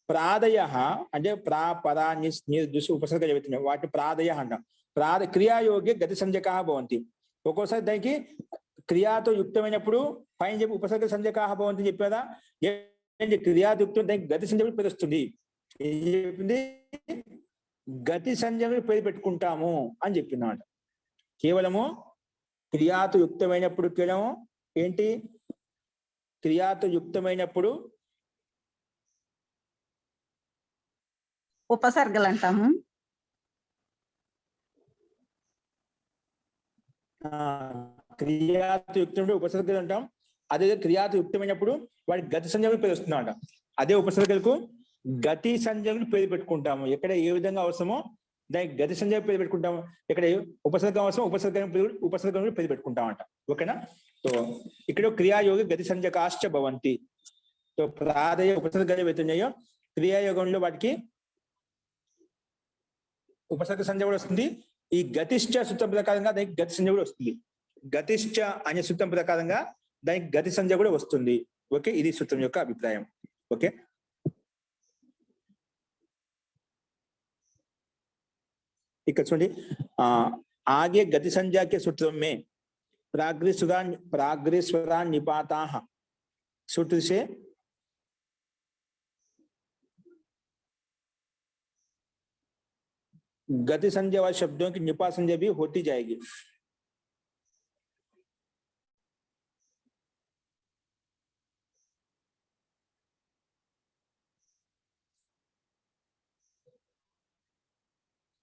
ప్రాదయ అంటే పరా ఉపసర్గ చెబుతున్నాయి, వాటి ప్రాదయ అంటాం. క్రియాయోగే గతి సంజ్ఞకా భవంతి. ఒక్కోసారి దానికి క్రియాతో యుక్తమైనప్పుడు పైన చెప్పి ఉపసర్గ సంజ్ఞకా భవంతి చెప్పారా? క్రియాతో యుక్తం దానికి గతి సంజ్ఞ పేరు వస్తుంది. ఏం చెప్పింది? గతి సంజ్ఞ పేరు పెట్టుకుంటాము అని చెప్పిందన్నమాట. కేవలము క్రియాతో యుక్తమైనప్పుడు కేవలం ఏంటి? క్రియాతో యుక్తమైనప్పుడు ఉపసర్గలు అంటాము. క్రియాతో యుక్తమైనప్పుడు ఉపసర్గలు అంటాం. అదే క్రియాతో యుక్తమైనప్పుడు వాడి గతి సంజ్ఞలు పేరు వస్తుందంట. అదే ఉపసర్గలకు గతి సంజ్ఞలు పేరు పెట్టుకుంటాము. ఎక్కడ ఏ విధంగా అవసరమో దానికి గతి సంజ్ఞ పేరు పెట్టుకుంటాము. ఎక్కడ ఉపసర్గం అవసరం ఉపసర్గం పేరు పెట్టుకుంటామంట. ఓకేనా? సో ఇక్కడ క్రియాయోగి గతి సంజ్ఞకాశ్చ భవంతి. సో ప్రాదయ ఉపసర్గలు వెతున్నాయో క్రియాయోగంలో వాటికి ఉపసర్గ సంజ్ఞ కూడా వస్తుంది. ఈ గతిష్ట సూత్రం ప్రకారంగా దానికి గతి సంజ్ఞ కూడా వస్తుంది. గతిష్ట అనే సూత్రం ప్రకారంగా దానికి గతి సంజ్ఞ కూడా వస్తుంది. ఓకే, ఇది సూత్రం యొక్క అభిప్రాయం. ఓకే, ఇక్కడ చూడండి. आगे गति संज्ञा के सूत्रों में प्राग्रेस्वरा निपाताः सूत्र से गति संज्ञा वाले शब्दों की निपात संज्ञा भी होती जाएगी।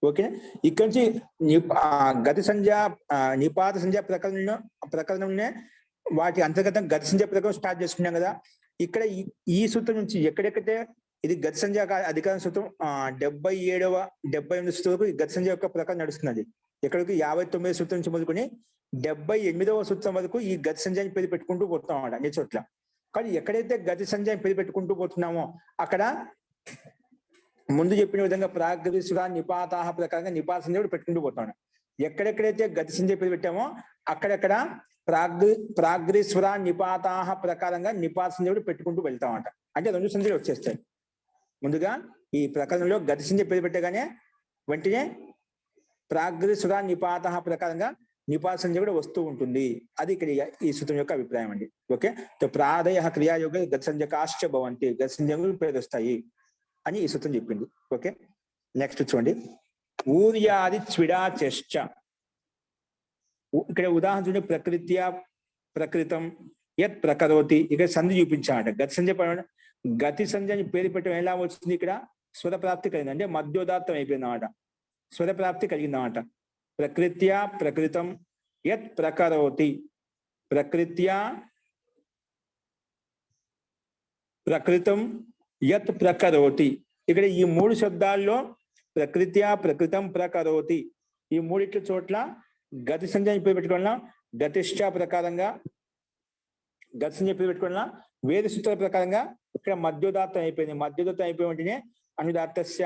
ఓకే, ఇక్కడ నుంచి గతి సంజ్ఞ నిపాత సంజ్ఞ ప్రకరణంలో వాటి అంతర్గతం గతి సంజ్ఞ ప్రకారం స్టార్ట్ చేసుకున్నాం కదా। ఇక్కడ ఈ సూత్రం నుంచి ఎక్కడెక్కడైతే ఇది గతి సంజ్ఞ అధికార సూత్రం 77వ 78వ సూత్రం వరకు గతి సంజ్ఞ యొక్క ప్రకారం నడుస్తున్నది। ఎక్కడికి 59వ సూత్రం నుంచి మొదలుకొని 78వ సూత్రం వరకు ఈ గతి సంజ్ఞాన్ని పేరు పెట్టుకుంటూ పోతున్నాం అన్నమాట అన్ని చోట్ల। కానీ ఎక్కడైతే గతి సంజ్ఞాన్ని పేరు పెట్టుకుంటూ పోతున్నామో అక్కడ ముందు చెప్పిన విధంగా ప్రాగ్రేస్వర నిపాతాహ ప్రకారంగా నిపాత సంజ్ఞ కూడా పెట్టుకుంటూ పోతాం। ఎక్కడెక్కడైతే గతి సంజ్ఞ పేరు పెట్టామో అక్కడెక్కడ ప్రాగ్రేస్వర నిపాతాహ ప్రకారంగా నిపాత సంజ్ఞ కూడా పెట్టుకుంటూ వెళ్తామంట। అంటే రెండు సంజ్ఞలు వచ్చేస్తాయి। ముందుగా ఈ ప్రకరణంలో గతి సంజ్ఞ పేరు పెట్టగానే వెంటనే ప్రాగ్రేస్వర నిపాతాహ ప్రకారంగా నిపాత సంజ్ఞ కూడా వస్తూ ఉంటుంది। అది ఇక్కడ ఈ సూత్రం యొక్క అభిప్రాయం అండి। ఓకే, ప్రాదయ క్రియాయోగ గతి సంజ్ఞకాశ్చ భవంతి, గతి సంజ్ఞలు పేరు వస్తాయి అని ఈ సూత్రం చెప్పింది। ఓకే, నెక్స్ట్ చూడండి, ఊర్యాది చ్విడాచశ్చ। ఇక్కడ ఉదాహరణ చూడండి, ప్రకృత్యా ప్రకృతం యత్ ప్రకరోతి, ఇక్కడ సంధి చూపించాలంట। గతి సంజ్ఞ గతి సంజ్ఞని పేరు పెట్టడం ఎలా వచ్చింది, ఇక్కడ స్వర ప్రాప్తి కలిగింది, అంటే మధ్యోదాత్తం అయిపోయిందన్నమాట, స్వర ప్రాప్తి కలిగిందన్నమాట। ప్రకృత్యా ప్రకృతం యత్ ప్రకరోతి, ప్రకృత్యా ప్రకృతం యత్ ప్రకరోతి, ఇక్కడ ఈ మూడు శబ్దాల్లో ప్రకృత్యా ప్రకృతం ప్రకరోతి ఈ మూడిట్ల చోట్ల గతి సంజ్ఞని పేరు పెట్టుకోవాలన్నా గతిష్ట ప్రకారంగా గతి సంజ్ఞ పేరు పెట్టుకోవాలన్నా వేద సూత్రాల ప్రకారంగా ఇక్కడ మధ్యోదాత్తం అయిపోయింది। మధ్యోదాత్తం అయిపోయి వెంటనే అనుదాత్తస్య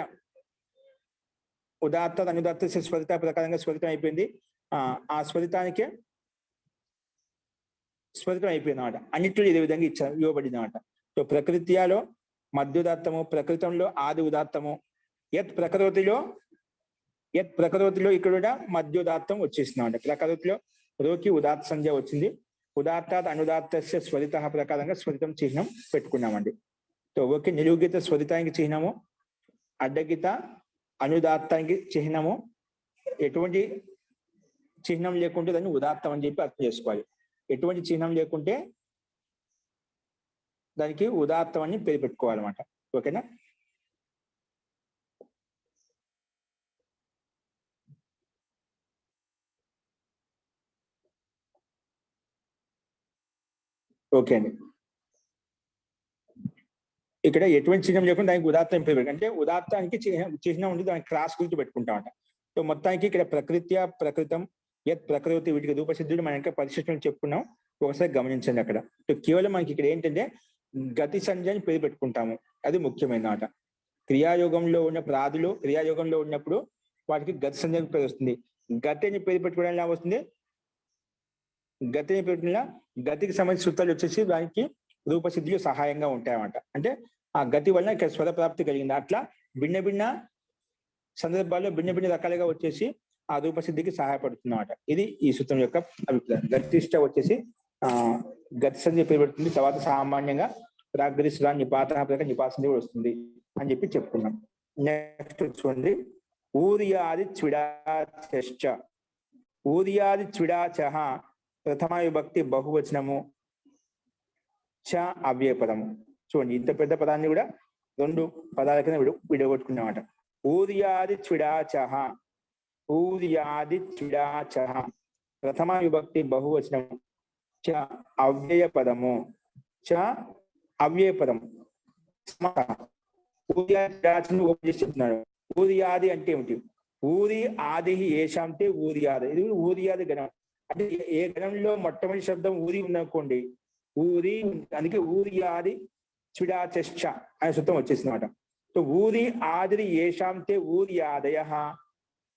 ఉదాత్త అనుదాత్తస్య స్వరిత ప్రకారంగా స్వరితం అయిపోయింది। ఆ స్వరితానికే స్వరితం అయిపోయింది అన్నమాట। అన్నిట్లో ఇదే విధంగా ఇవ్వబడింది అన్నమాట। సో ప్రకృత్యాలో మధ్యోదాత్తము, ప్రకృతంలో ఆది ఉదాత్తము, యత్ ప్రకృతిలో ఇక్కడ కూడా మధ్యోదాత్తం వచ్చేసింది అన్నమాట। ప్రకృతిలో రోకి ఉదాత్త సంజ్ఞ వచ్చింది, ఉదాత్తాత్ అనుదాత్తస్య స్వరిత ప్రకారంగా స్వరితం చిహ్నం పెట్టుకున్నామండి। సో ఓకే, నిలువుగీత స్వరితానికి చిహ్నము, అడ్డగీత అనుదాత్తానికి చిహ్నము, ఎటువంటి చిహ్నం లేకుంటే దాన్ని ఉదాత్తం అని చెప్పి అర్థం చేసుకోవాలి। ఎటువంటి చిహ్నం లేకుంటే దానికి ఉదాత్తం అని పేరు పెట్టుకోవాలన్నమాట। ఓకేనా, ఓకే అండి। ఇక్కడ ఎటువంటి చిహ్నం లేకుండా దానికి ఉదాత్తం పేరు అంటే ఉదాత్తానికి చిహ్నం ఉంది, దానికి క్రాస్ గుర్తు పెట్టుకుంటామట। సో మొత్తానికి ఇక్కడ ప్రకృత్యా ప్రకృతం యత్ ప్రకృతి వీటికి రూపసిద్ధుడు మనం ఇంకా పరిశీలన చెప్పుకున్నాం, ఒకసారి గమనించండి అక్కడ। సో కేవలం మనకి ఇక్కడ ఏంటంటే గతి సంజ్ఞని పేరు పెట్టుకుంటాము, అది ముఖ్యమైన మాట। క్రియాయోగంలో ఉన్న ప్రాదులు క్రియాయోగంలో ఉన్నప్పుడు వాటికి గతి సంజ్ఞ పేరు వస్తుంది। గతిని పేరు పెట్టుకోవడం ఎలా వస్తుంది, గతిని పెట్టుకున్న గతికి సంబంధించిన సూత్రాలు వచ్చేసి దానికి రూపసిద్ధులు సహాయంగా ఉంటాయన్నమాట। అంటే ఆ గతి వలన ఇక్కడ స్వర ప్రాప్తి కలిగింది। అట్లా భిన్న భిన్న సందర్భాల్లో భిన్న భిన్న రకాలుగా వచ్చేసి ఆ రూపసిద్ధికి సహాయపడుతున్నమాట। ఇది ఈ సూత్రం యొక్క అభిప్రాయం। గతిష్ట వచ్చేసి గతి సంజ్ఞ పేరు పెడుతుంది, తర్వాత సామాన్యంగా ప్రాగ్రేస్వర నిపాత నిపాత సంజ్ఞ కూడా వస్తుంది అని చెప్పి చెప్పుకున్నాం। నెక్స్ట్ చూడండి, ఊర్యాది చ్విడాచశ్చ। ఊర్యాది చ్విడాచః ప్రథమ విభక్తి బహువచనము, చ అవ్యయపదము। చూడండి, ఇంత పెద్ద పదాన్ని కూడా రెండు పదాల కింద విడగొట్టుకున్నమాట। ఊర్యాది చ్విడాచః, ఊర్యాది చ్విడాచః ప్రథమ విభక్తి బహువచనము, చ అవ్యయపదము, చ అవ్యయపదము। చెప్తున్నాడు, ఊర్యాది అంటే ఏమిటి, ఊరి ఆది ఏషాంతే ఊర్యాది, ఇది ఊర్యాది గణం। అంటే ఏ గణంలో మొట్టమొదటి శబ్దం ఊరి ఉందనుకోండి, ఊరి, అందుకే ఊర్యాది చ్విడాచశ్చ అనే సూత్రం వచ్చేసింది అన్నమాట। సో ఊరి ఆది ఏషాంతే ఊర్యాదయః,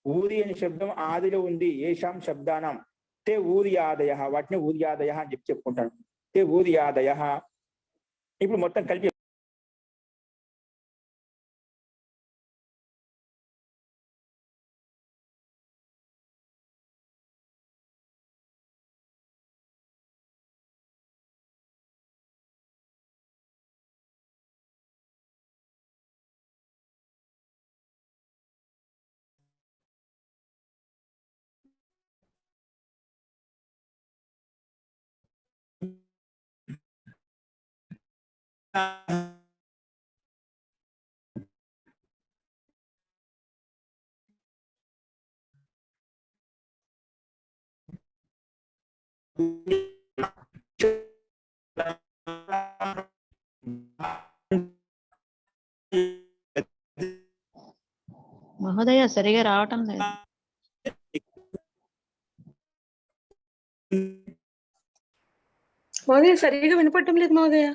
ఊరి అనే శబ్దం ఆదిలో ఉంది, ఏషాం శబ్దానం తే ఊర్యాదయః, వాటిని ఊర్యాదయః అని చెప్పి చెప్పుకుంటాను, తే ఊర్యాదయః। ఇప్పుడు మొత్తం కలిపి మహోదయ సరిగా రావటం లేదు. మహోదయ సరిగా వినపడటం లేదు మహోదయ.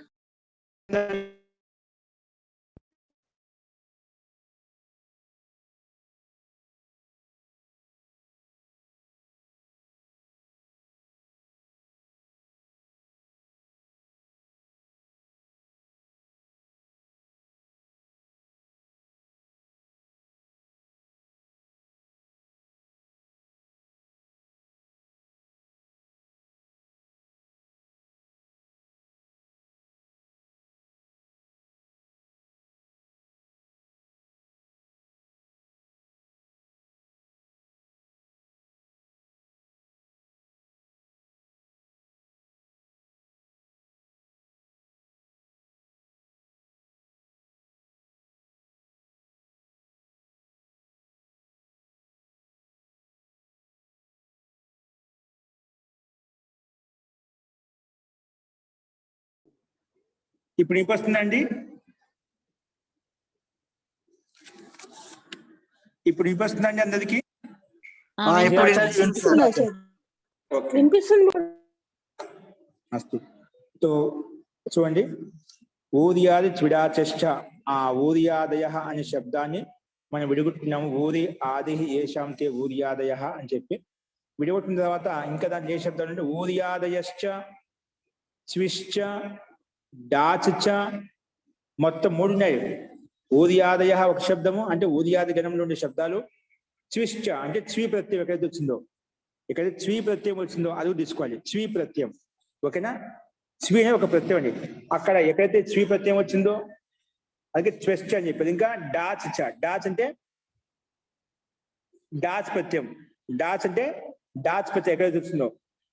ఇప్పుడు వినిపిస్తుందండి? ఇప్పుడు వినిపిస్తుందండి అందరికి? వినిపిస్తుంది. తో చూడండి, ఊర్యాది త్విడాచశ్చ, ఆ ఊర్యాదయ అనే శబ్దాన్ని మనం విడగొట్టుకున్నాము. ఊరి ఆది ఏషాంతే ఊర్యాదయ అని చెప్పి విడగొట్టిన తర్వాత ఇంకా దాంట్లో ఏ శబ్దాలు అంటే ఊర్యాదయశ్చ, స్విశ్చ, డాచ, మొత్తం 3 ఉన్నాయి. ఊర్యాదయ ఒక శబ్దము, అంటే ఊర్యాది గణంలో ఉండే శబ్దాలు. స్విశ్చ అంటే స్వీ ప్రత్యయం ఎక్కడైతే వచ్చిందో, ఎక్కడైతే స్వీ ప్రత్యయం వచ్చిందో అది తీసుకోవాలి. స్వీ ప్రత్యయం, ఓకేనా? స్వీ అనే ఒక ప్రత్యయం అండి. అక్కడ ఎక్కడైతే స్వీ ప్రత్యయం వచ్చిందో అందుకే స్వెస్ట్ అని చెప్పారు. ఇంకా డాచ్, డాచ్ అంటే డాచ్ ప్రత్యయం. డాచ్ అంటే డాచ్ ప్రత్యయం ఎక్కడైతే వచ్చిందో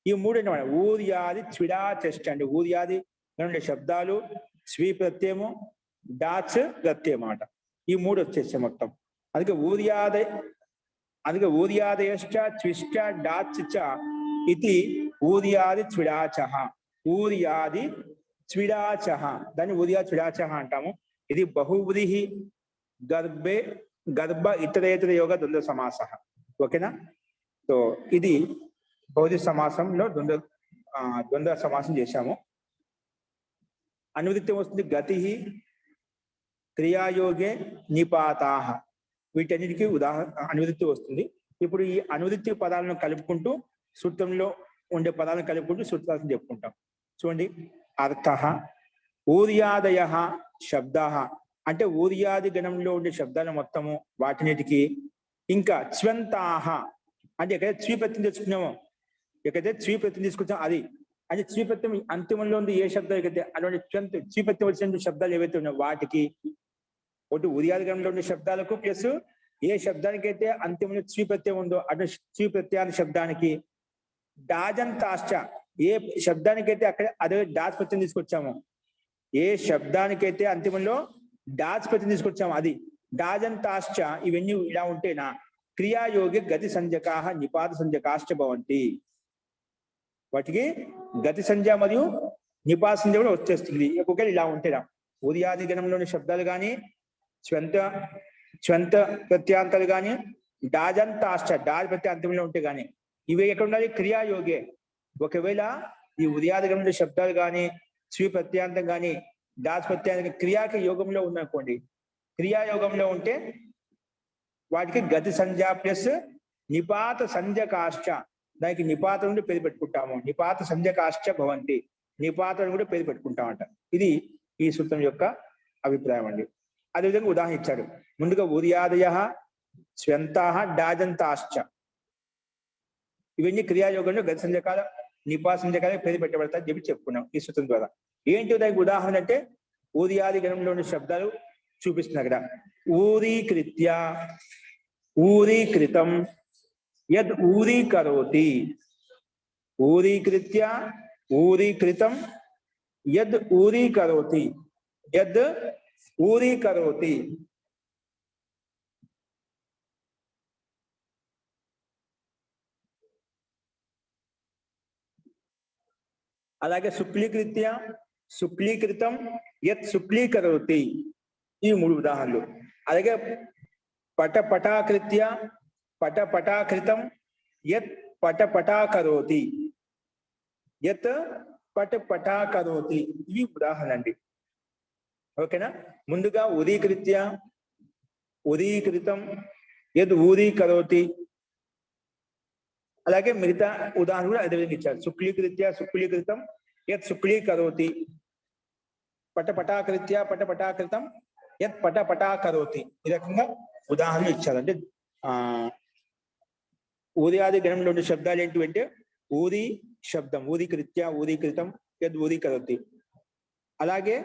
ఈ 3 అన్నమాట. ఊర్యాది త్విడాచశ్చ అంటే ఊర్యాది ఉండే శబ్దాలు, స్వీ ప్రత్యయము, డాచ్ ప్రత్యయం అన్నమాట. ఈ 3 వచ్చేసాయి మొత్తం. అందుకే ఊర్యాదయశ్చ త్విశ్చ డాచ్ చ ఇది ఊర్యాది త్విడాచః. ఊర్యాది త్విడాచః, దాన్ని ఊర్యాది త్విడాచః అంటాము. ఇది బహువ్రీహి గర్భ ఇతరేతర యోగ ద్వంద్వ సమాసః, ఓకేనా? సో ఇది బహువ్రీహి సమాసంలో ద్వంద్వ సమాసం చేశాము. అనువృత్తి వస్తుంది గతి, క్రియాయోగే నిపాతాః, వీటన్నిటికీ అనువృత్తి వస్తుంది. ఇప్పుడు ఈ అనువృత్తి పదాలను కలుపుకుంటూ సూత్రంలో ఉండే పదాలను కలుపుకుంటూ సూత్రాలను చెప్పుకుంటాం. చూడండి, అర్థః ఊర్యాదయ శబ్దాః అంటే ఊర్యాది గణంలో ఉండే శబ్దాలు మొత్తము వాటినిటికి. ఇంకా చ్వంతాః అంటే ఎక్కడైతే స్వీ ప్రత్యయం తెచ్చుకున్నామో, ఎక్కడైతే స్వీ ప్రత్యయం తీసుకొచ్చామో అది. అంటే స్వీ ప్రత్యయం అంతిమంలో ఉంది ఏ శబ్దాలు అయితే అటువంటి స్వీ ప్రత్యయం వచ్చిన శబ్దాలు ఏవైతే ఉన్నాయో వాటికి ఒకటి ఊర్యాది గణంలో ఉండే శబ్దాలకు ప్లస్ ఏ శబ్దానికైతే అంతిమంలో స్వీ ప్రత్యయం ఉందో అటువంటి స్వీ ప్రత్యయాల శబ్దానికి. డాజంతాశ్చ ఏ శబ్దానికైతే అక్కడ అదే డాచ్ ప్రత్యయం తీసుకొచ్చామో, ఏ శబ్దానికైతే అంతిమంలో డాచ్ ప్రత్యయం తీసుకొచ్చామో అది. డాజంతాశ్చ ఇవన్నీ ఇలా ఉంటేనా క్రియాయోగి గతి సంజ్ఞకాః నిపాత సంజ్ఞకాశ్చ భవంతి. వాటికి గతి సంజ్ఞ మరియు నిపాత సంజ్ఞ కూడా వచ్చేస్తుంది ఒకవేళ ఇలా ఉంటేనా. ఊర్యాది గణంలోని శబ్దాలు కానీ స్వంత ప్రత్యాంతాలు కానీ డాజంతాశ్చ డాజ్ ప్రత్యాంతంలో ఉంటే కానీ ఇవి ఎక్కడ ఉండాలి? క్రియాయోగే. ఒకవేళ ఈ ఉదయాది గణంలో శబ్దాలు కానీ స్వీ ప్రత్యాంతం కానీ డాజ్ ప్రత్యాంతం క్రియాకి యోగంలో ఉందనుకోండి, క్రియాయోగంలో ఉంటే వాటికి గతి సంజ్ఞ ప్లస్ నిపాత సంజ్ఞకాశ్చ, దానికి నిపాత నుండి పేరు పెట్టుకుంటాము. నిపాత సంజ్ఞకాశ్చ భవంతి, నిపాతను కూడా పేరు పెట్టుకుంటామంట. ఇది ఈ సూత్రం యొక్క అభిప్రాయం అండి. అదేవిధంగా ఉదాహరణ ఇచ్చాడు. ముందుగా ఊర్యాదయ స్వంతాః డాజంతాశ్చ ఇవన్నీ క్రియాయోగంలో గతి సంజ్ఞకాల నిపాత సంజ్ఞకాల పేరు పెట్టబడతాయని చెప్పి చెప్పుకున్నాం ఈ సూత్రం ద్వారా. ఏంటి దానికి ఉదాహరణ అంటే ఊర్యాది గణంలో ఉన్న శబ్దాలు చూపిస్తున్నారు ఇక్కడ. ఊరీకృత్య, ఊరీకృతం, యద్ ఊరీకరోతి. ఊరీకృత్య, ఊరీకృతం, యద్ ఊరీకరోతి. యద్ ఊరీకరోతి. అలాగే శుక్లీకృత్య, శుక్లీకృతం, యత్ శుక్లీకరోతి. ఈ 3 ఉదాహరణలు. అలాగే పటపటాకృత్య, పటపటాకృతం, యత్ పటపటాకరోతి, యత్ పటపటాకరోతి. ఇవి ఉదాహరణ అండి. ఓకేనా? ముందుగా ఉదీకృత్య, ఉదీకృతం, యద్ ఊరీకరోతి. అలాగే మిగతా ఉదాహరణ కూడా అదే విధంగా ఇచ్చారు. శుక్లీకృత్య, శుక్లీకృతం, యత్ శుక్లీకరోతి, పటపటాకృత్య, పటపటాకృతం, యత్ పటపటాకరోతి. ఈ రకంగా ఉదాహరణలు ఇచ్చారు. అంటే ఊర్యాది గణంలో ఉండే శబ్దాలు ఏంటివంటే ఊరి శబ్దం, ఊరీకృత్య, ఊరీకృతం, యద్ ఊరీకరోతి. అలాగే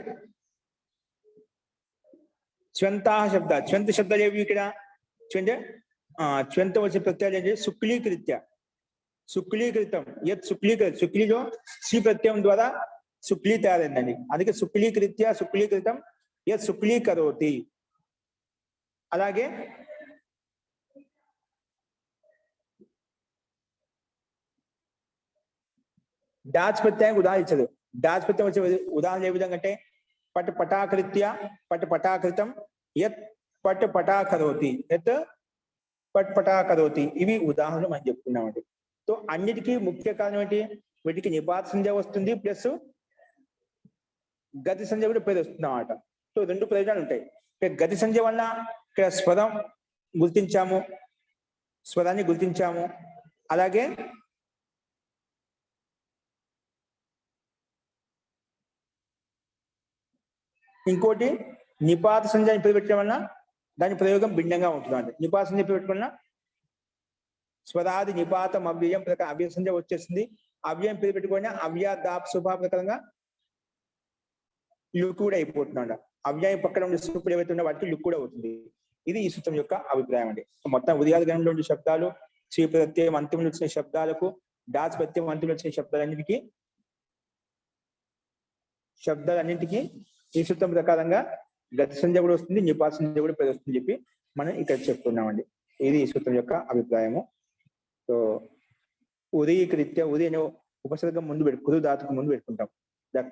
చ్వంతాహ శబ్దాలు, చ్వంత శబ్దాలు ఏవి ఇక్కడ చూడండి. చ్వంత వచ్చే ప్రత్యయాలు ఏంటి? శుక్లీకృత్య, శుక్లీకృతం, యత్ శుక్లీకృతం. శుక్లీలో శ్రీ ప్రత్యయం ద్వారా శుక్లీ తయారైందండి. అందుకే శుక్లీకృత్య, శుక్లీకృతం, యత్ శుక్లీకరోతి. అలాగే డాచ్ ప్రత్యయం ఉదాహరణ ఇచ్చారు. డాచ్ ప్రత్యయం వచ్చే ఉదాహరణ ఏ విధంగా అంటే పటపటాకృత్య, పటపటాకృతం, యత్ పటపటాకరోతి, యత్ పటపటాకరోతి. ఇవి ఉదాహరణలు మనం చెప్పుకున్నామండి. సో అన్నిటికీ ముఖ్య కారణం ఏంటి? వీటికి నిపాత సంధ్య వస్తుంది, ప్లస్ గతి సంధ్య కూడా పేరు వస్తుంది అన్నమాట. సో 2 ప్రయోజనాలు ఉంటాయి. గతి సంధ్య వల్ల ఇక్కడ స్వరం గుర్తించాము, స్వరాన్ని గుర్తించాము. అలాగే ఇంకోటి నిపాత సంధ్యాన్ని పేరు పెట్టడం వల్ల దాని ప్రయోగం భిన్నంగా ఉంటుంది. నిపాత సంధ్య పేరు పెట్టడం వల్ల స్వరాది నిపాతం అవ్యయం ప్రకారం అవ్యయ సంధ్య వచ్చేసింది. అవ్యయం పేరు పెట్టుకుని అవ్యాదాప్ శుభా ప్రకారంగా లుక్ కూడా అయిపోతున్నాడు. అవ్యాయం పక్కన ఉండే సూపులు ఏవైతే ఉన్నా వాటికి లుక్ కూడా అవుతుంది. ఇది ఈ సూత్రం యొక్క అభిప్రాయం అండి. మొత్తం ఉదయాది గణంలో ఉండే శబ్దాలు, శ్రీ ప్రత్యయం అంతిమంలో వచ్చిన శబ్దాలకు, డాచ్ ప్రత్యయం అంతిమంలో వచ్చిన శబ్దాలన్నిటికీ ఈ సూత్రం ప్రకారంగా గతి సంధ్య కూడా వస్తుంది, నిపాత సంధ్య కూడా పేరు వస్తుంది చెప్పి మనం ఇక్కడ చెప్పుకున్నామండి. ఇది ఈ సూత్రం యొక్క అభిప్రాయము. సో ఉదీకృత్య, ఉదయ అనే ఉపసర్గం ముందు కురు ధాతుకు ముందు పెట్టుకుంటాం.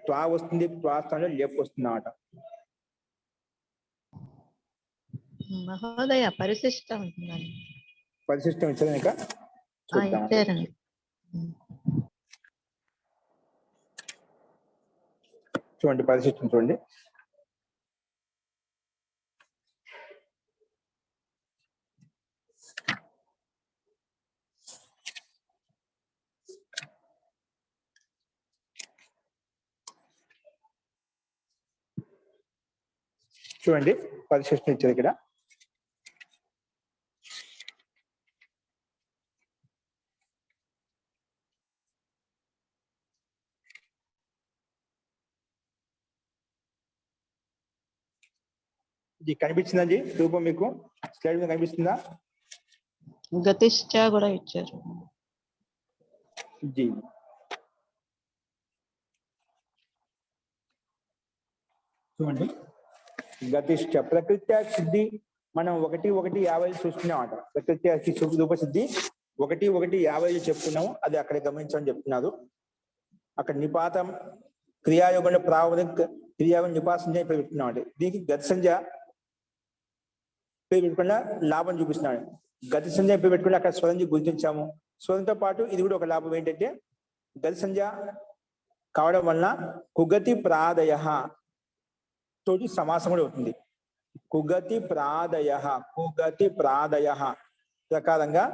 త్వా వస్తుంది, త్వా స్థానంలో లేపు వస్తుంది అన్నమాట. మహోదయ పరిశిష్టం ఉంటుందండి. పరిశిష్టం ఇచ్చారు ఇంకా ఇచ్చారండి. చూడండి పరిశిష్టం చూడండి. చూడండి పరిశిష్టం ఇచ్చారు ఇక్కడ. ఇది కనిపించిందండి రూపం మీకు స్లైడ్ మీద కనిపిస్తుందా? గతిష్ట కూడా ఇచ్చారు. జీ చూడండి గతిష్ట ప్రకృత్యా సిద్ధి మనం 1:1:50 చూసుకున్నామట. ప్రకృత్యా రూపసిద్ధి 1:1:50 చెప్పుకున్నాము. అది అక్కడ గమనించమని చెప్తున్నారు. అక్కడ నిపాతం క్రియాయోగంలో ప్రావధి క్రియాయోగం నిపాత సంధ్య పెట్టుకున్నామంటే దీనికి గతి సంధ్య పేరు పెట్టుకున్న లాభం చూపిస్తున్నాడు. గతి సంధ్య పేరు పెట్టుకుని అక్కడ స్వరం గుర్తించాము. స్వరంతో పాటు ఇది కూడా ఒక లాభం ఏంటంటే గతి సంధ్య కావడం వలన కుగతి ప్రాదయ తోటి సమాసం కూడా అవుతుంది. కుగతి ప్రాదయ, కుగతి ప్రాదయ ప్రకారంగా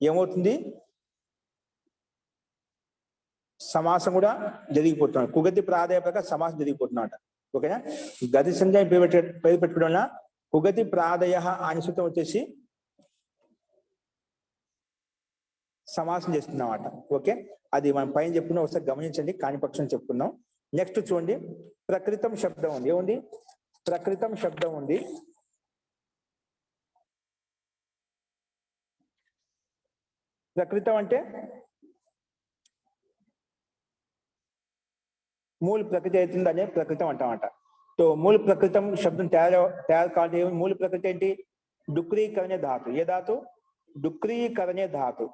ఏమవుతుంది? సమాసం కూడా జరిగిపోతున్నాడు. కుగతి ప్రాదాయ ప్రకారం సమాసం జరిగిపోతున్నాడు. ఓకేనా? గతి సంధ్య పేరు పెట్టుకోవడం వల్ల కుగతి ప్రాదయ అని సూత్రం వచ్చేసి సమాసం చేస్తున్నమాట. ఓకే, అది మనం పైన చెప్పుకున్నాం, ఒకసారి గమనించండి. కానిపక్షం చెప్పుకున్నాం. నెక్స్ట్ చూడండి, ప్రకృతం శబ్దం ఉంది. ఏముంది? ప్రకృతం శబ్దం ఉంది. ప్రకృతం అంటే మూల ప్రకృతి అవుతుంది అనే ప్రకృతం అంటామట. तो मूल प्रकृतम शब्दం తయారు కావాలంటే మూల ప్రకృతి ఏంటి? డుక్రీకరణే ధాతు. ఏ ధాతు? డుక్రీకరణే ధాతు.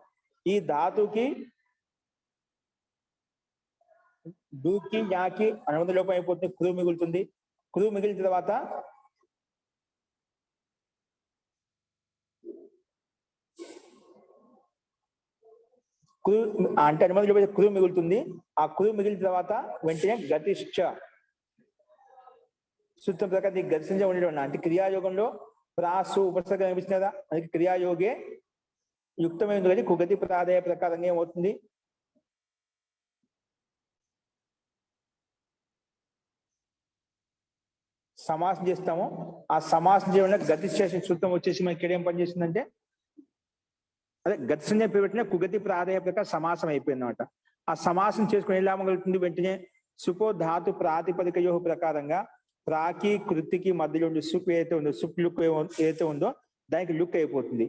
ఈ ధాతుకి డూకి యాకి అనుబంధ లోపం అయిపోతుంది, కురు మిగులుతుంది. కురు మిగిలిన తర్వాత కురు అంటే అనుబంధ లోపం కురు మిగులుతుంది. ఆ కురు మిగిలిన తర్వాత వెంటనే గతిష్ట సూత్రం ప్రకారం గతించ ఉండడం అంటే క్రియాయోగంలో ప్రాసు ఉపసర్గ కనిపిస్తుంది కదా, అందుకే క్రియాయోగే యుక్తమైంది కానీ కుగతి ప్రాదాయ ప్రకారంగా ఏమవుతుంది? సమాసం చేస్తాము. ఆ సమాసం చేయడం గతి చేసిన సూత్రం వచ్చేసి మనకి ఇక్కడ ఏం పనిచేస్తుందంటే అదే గతి సంజ్ఞ పెట్టిన కుగతి ప్రాదాయ ప్రకారం సమాసం అయిపోయింది అనమాట. ఆ సమాసం చేసుకుని ఎలా కలుగుతుంది? వెంటనే సుపో ధాతు ప్రాతిపదికయో ప్రకారంగా ప్రాకి కృతికి మధ్యలో ఉండే సుప్ ఏదైతే ఉందో, సుప్ లుక్ ఏదైతే ఉందో దానికి లుక్ అయిపోతుంది.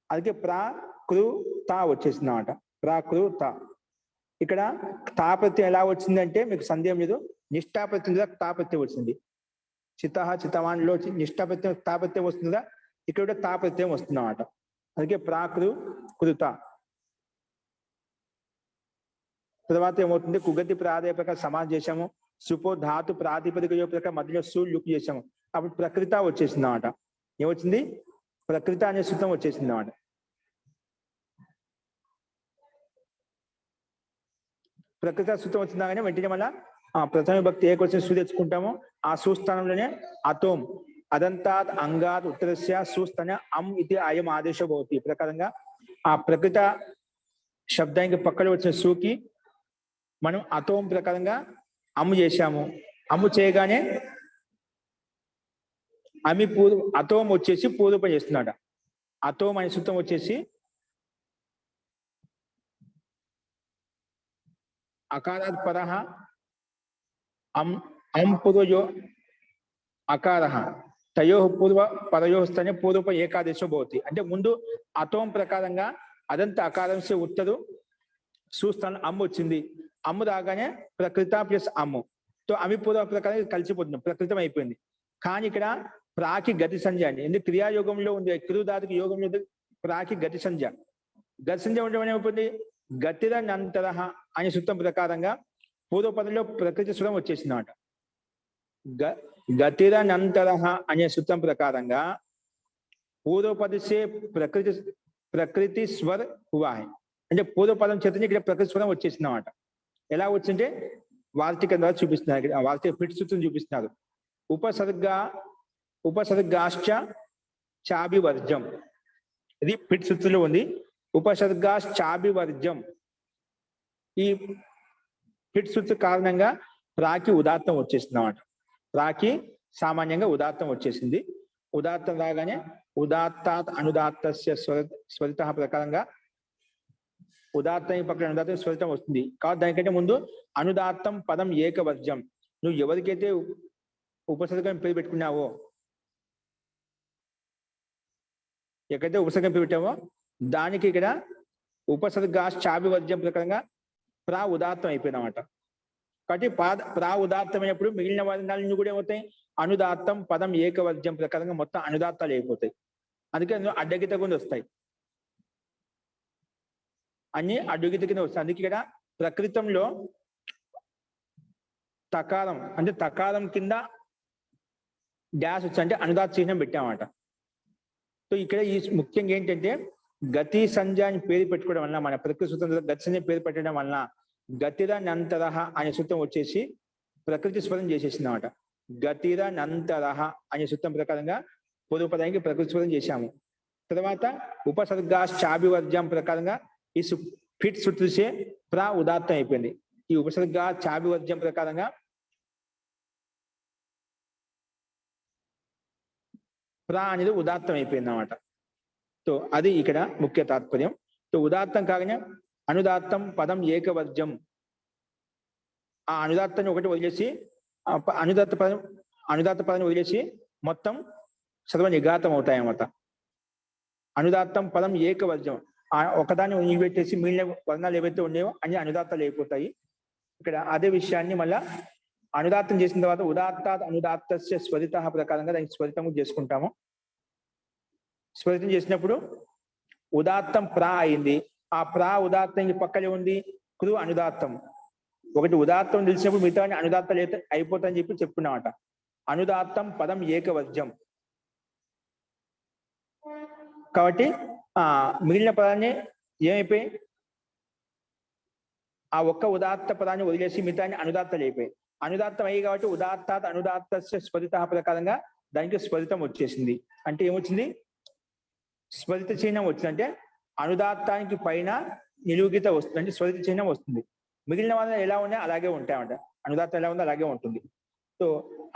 అందుకే ప్రాకృత వచ్చేసింది అనమాట. ప్రాకృత. ఇక్కడ తాపత్యం ఎలా వచ్చిందంటే మీకు సందేహం లేదు, నిష్ఠాపత్యం తాపత్యం వచ్చింది. చిత చితవాన్లో నిష్ఠాపత్యం తాపత్యం వస్తుందా, ఇక్కడ కూడా తాపత్యం వస్తుంది అన్నమాట. అందుకే ప్రాకృత. తర్వాత ఏమవుతుంది? కుగతి ప్రాదాయ ప్రకారం సమాసం చేశాము. సుపో ధాతు ప్రాతిపదిక ప్రకారం మధ్యలో సు లుక్ చేశాము. అప్పుడు ప్రకృత వచ్చేసింది అన్నమాట. ఏమొచ్చింది? ప్రకృత అనే సూత్రం వచ్చేసింది అన్నమాట. ప్రకృత సూత్రం వచ్చిందా కానీ వెంటనే మళ్ళా ప్రథమ విభక్తి ఏ క్వశ్చన్ సు తెచ్చుకుంటామో ఆ సుస్థానంలోనే అతోం అదంతాత్ అంగాత్ ఉత్తరస్య సుస్థాన అం ఇది అయం ఆదేశ భవతి. ఈ ప్రకారంగా ఆ ప్రకృత శబ్దానికి పక్కన వచ్చిన సుకి మనం అతోం ప్రకారంగా అమ్ము చేశాము. అమ్ము చేయగానే అమి అతోం వచ్చేసి పూర్వపం చేస్తున్నాడు. అతోం అనే సూత్రం వచ్చేసి అకారాత్ పరః అం పూర్వజో అకార తయో పూర్వ పరయో స్థానే పూర్వపం ఏకాదేశో భవతి. అంటే ముందు అతోం ప్రకారంగా అదంతా అకారంసే ఉత్తరు సుస్థానం అమ్ము వచ్చింది. అమ్ము రాగానే ప్రకృత ప్లస్ అమ్ము తో అమి పూర్వ ప్రకారం కలిసిపోతుంది, ప్రకృతం అయిపోయింది. కానీ ఇక్కడ ప్రాకి గతి సంధ్య అండి. ఎందుకు క్రియాయోగంలో ఉంది, క్రియుధాతుకి యోగంలో ఉంది ప్రాకి గతి సంధ్య. గతి సంధ్య ఉండడం ఏమైపోయింది? గతిరనంతర అనే సూత్రం ప్రకారంగా పూర్వపదంలో ప్రకృతి స్వరం వచ్చేసింది అన్నమాట. గతిరనంతర అనే సూత్రం ప్రకారంగా పూర్వపదిసే ప్రకృతి స్వర్ హువా హై. అంటే పూర్వపదం చేత ఇక్కడ ప్రకృతి స్వరం వచ్చేసింది అన్నమాట. ఎలా వచ్చింటే వార్తిక ద్వారా చూపిస్తున్నారు. ఇక్కడ వార్తిక పిట్ సూత్రం చూపిస్తున్నారు. ఉపసర్గాశ్చ చాభివర్జం, ఇది పిట్ సూత్రంలో ఉంది. ఉపసర్గాశ్చాభివర్జం. ఈ పిట్ సూత్ర కారణంగా ప్రాకి ఉదాత్తం వచ్చేసింది అన్నమాట. ప్రాకి సామాన్యంగా ఉదాత్తం వచ్చేసింది. ఉదాత్తం రాగానే ఉదాత్తాత్ అనుదాత్తస్య స్వరిత ప్రకారంగా ఉదాత్తం పక్కన అనుదాత్తం స్వరితం వస్తుంది. కాబట్టి దానికంటే ముందు అనుదాత్తం పదం ఏకవర్జం. నువ్వు ఎవరికైతే ఉపసర్గం పేరు పెట్టుకున్నావో, ఎక్కడైతే ఉపసర్గం పేరు పెట్టావో దానికి ఇక్కడ ఉపసర్గాశ్చాభివర్జం ప్రకారంగా ప్రా ఉదాత్తం అయిపోయింది అన్నమాట. కాబట్టి ప్రా ఉదాత్తం అయినప్పుడు మిగిలిన వర్ణాలన్నీ కూడా ఏమవుతాయి? అనుదాత్తం పదం ఏకవర్జం ప్రకారంగా మొత్తం అనుదాత్తాలు అయిపోతాయి. అందుకే అడ్డగిత కింద వస్తాయి, అన్ని అడ్డుగిత కింద వస్తాయి. అందుకే ఇక్కడ ప్రకృతంలో తకారం అంటే తకారం కింద డాష్ వచ్చి అంటే అనుదాత్త చిహ్నం పెట్టామన్నమాట. సో ఇక్కడ ఈ ముఖ్యంగా ఏంటంటే గతి సంధ్య అని పేరు పెట్టుకోవడం వలన, మన ప్రకృతి సూత్రం గతి సంధ్య పేరు పెట్టడం వలన గతిరనంతర అనే సూత్రం వచ్చేసి ప్రకృతి స్వరం చేసేసింది అన్నమాట. గతిరనంతర అనే సూత్రం ప్రకారంగా పూర్వపదానికి ప్రకృతి స్వరం చేశాము. తర్వాత ఉపసర్గాశ్చాభివర్జం ప్రకారంగా ఈ ఫిట్ సూత్రసే ప్రా ఉదాత్తం అయిపోయింది. ఈ ఉపసర్గాశ్చాభివర్జం ప్రకారంగా ప్రా అనేది ఉదాత్తం అయిపోయింది అన్నమాట. సో అది ఇక్కడ ముఖ్య తాత్పర్యం. సో ఉదాత్తం కాగానే అనుదాత్తం పదం ఏకవర్జం. ఆ అనుదాత్తాన్ని ఒకటి వదిలేసి అనుదాత్త పదాన్ని వదిలేసి మొత్తం సర్వ నిఘాతం అవుతాయన్నమాట. అనుదాత్తం పదం ఏకవర్జం. ఒకదాన్ని నిలబెట్టేసి మిగిలిన వర్ణాలు ఏవైతే ఉన్నాయో అన్ని అనుదాత్తాలు అయిపోతాయి. ఇక్కడ అదే విషయాన్ని మళ్ళా అనుదాత్తం చేసిన తర్వాత ఉదాత్తాత్ అనుదాత్తస్య స్వరిత ప్రకారంగా దానికి స్వరితం చేసుకుంటాము. స్వరితం చేసినప్పుడు ఉదాత్తం ప్రా అయింది. ఆ ప్రా ఉదాత్తం పక్కనే ఉంది కృ అనుదాత్తం. ఒకటి ఉదాత్తం తెలిసినప్పుడు మిగతా అనుదాత్తాలు అయిపోతాయని చెప్పి చెప్పుకున్నామట. అనుదాత్తం పదం ఏకవజ్యం. కాబట్టి మిగిలిన పదాన్ని ఏమైపోయి ఆ ఒక్క ఉదాత్త పదాన్ని వదిలేసి మిగతా అనుదాత్తాలు అయిపోయాయి. అనుదాత్తం అయ్యి కాబట్టి ఉదాత్తాత్ అనుదాత్తస్య స్వరిత ప్రకారంగా దానికి స్వరితం వచ్చేసింది. అంటే ఏమొచ్చింది? స్వరిత చిహ్నం వచ్చింది. అంటే అనుదాత్తానికి పైన నిలువుగీత వస్తుంది, అంటే స్వరిత చిహ్నం వస్తుంది. మిగిలిన వాళ్ళ ఎలా ఉన్నాయో అలాగే ఉంటాయంట. అనుదాత్తం ఎలా ఉందో అలాగే ఉంటుంది. సో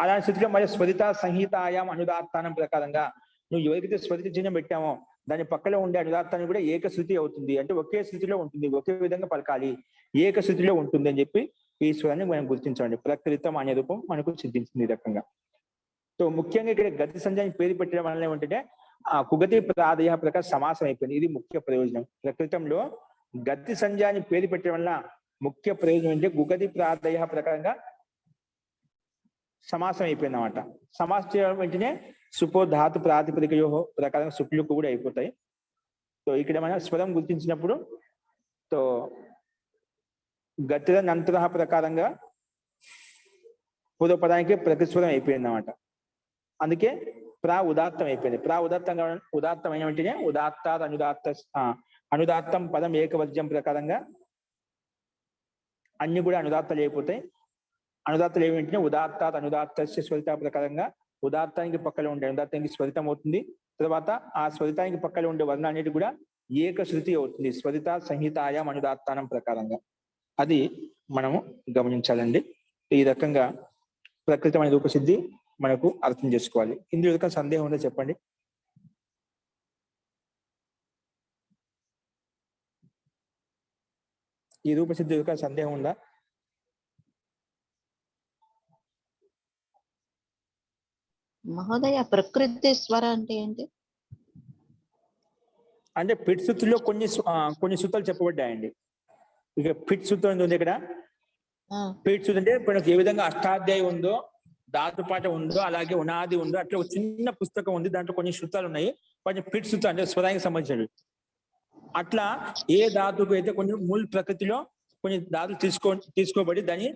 అలాంటి స్థితిలో మరి స్వరిత సంహితాయాం అనుదాత్తానం ప్రకారంగా నువ్వు ఎవరికైతే స్వరిత చిహ్నం పెట్టామో దాని పక్కలో ఉండే అనుదాత్తాన్ని కూడా ఏకశృతి అవుతుంది. అంటే ఒకే శృతిలో ఉంటుంది, ఒకే విధంగా పలకాలి, ఏకశృతిలో ఉంటుంది అని చెప్పి ఈ స్వరాన్ని మనం గుర్తించండి. ప్రకృతం అనే రూపం మనకు సిద్ధించింది ఈ రకంగా. సో ముఖ్యంగా ఇక్కడ గతి సంజాన్ని పేరు పెట్టడం వల్ల ఏమంటే ఆ కుగతి ప్రాదయ ప్రకారం సమాసం అయిపోయింది. ఇది ముఖ్య ప్రయోజనం. ప్రకృతంలో గతి సంజాన్ని పేరు పెట్టడం వల్ల ముఖ్య ప్రయోజనం అంటే గుగతి ప్రాదయ ప్రకారంగా సమాసం అయిపోయింది అన్నమాట. సమాసం చేయడం వెంటనే సుపో ధాతు ప్రాతిపదికయో ప్రకారంగా సుప్లు కూడా అయిపోతాయి. సో ఇక్కడ మనం స్వరం గుర్తించినప్పుడు సో గతిర నంతర ప్రకారంగా పూర్వపదానికి ప్రతిస్వరం అయిపోయింది అన్నమాట. అందుకే ప్రా ఉదాత్తం అయిపోయింది. ప్రా ఉదాత్తమైన వెంటనే ఉదాత్తాత్ అనుదాత్తం పదం ఏకవజ్యం ప్రకారంగా అన్ని కూడా అనుదాత్తాలు అయిపోతాయి. అనుదాత్తాలు ఏ వెంటనే ఉదాత్తాత్ అనుదాత్తస్య స్వరిత ప్రకారంగా ఉదాత్తానికి పక్కన ఉండే అనుదాత్తానికి స్వరితం అవుతుంది. తర్వాత ఆ స్వరితానికి పక్కన ఉండే వర్ణ అనేది కూడా ఏకశృతి అవుతుంది. స్వరిత సంహితాయాం అనుదాత్తానం ప్రకారంగా అది మనము గమనించాలండి. ఈ రకంగా ప్రకృతమైన రూపసిద్ధి మనకు అర్థం చేసుకోవాలి. ఇందులో యొక్క సందేహం ఉందో చెప్పండి. ఈ రూపసిద్ధి యొక్క సందేహం ఉందా? మహోదయ ప్రకృతి స్వర అంటే ఏంటి? అంటే పిట్ సూత్రుల్లో కొన్ని సూత్రాలు చెప్పబడ్డాయండి. ఇక పిట్ సూత్రం ఉంది ఇక్కడ. పిట్ సూత్రం అంటే మనకు ఏ విధంగా అష్టాధ్యాయం ఉందో, ధాతుపాఠం ఉందో, అలాగే ఉనాది ఉందో, అట్లా ఒక చిన్న పుస్తకం ఉంది. దాంట్లో కొన్ని సూత్రాలు ఉన్నాయి. కొంచెం పిట్ సూత్రం అంటే స్వరానికి సంబంధించినవి. అట్లా ఏ ధాతుకు అయితే కొన్ని మూల ప్రకృతిలో కొన్ని ధాతులు తీసుకోబడి దాన్ని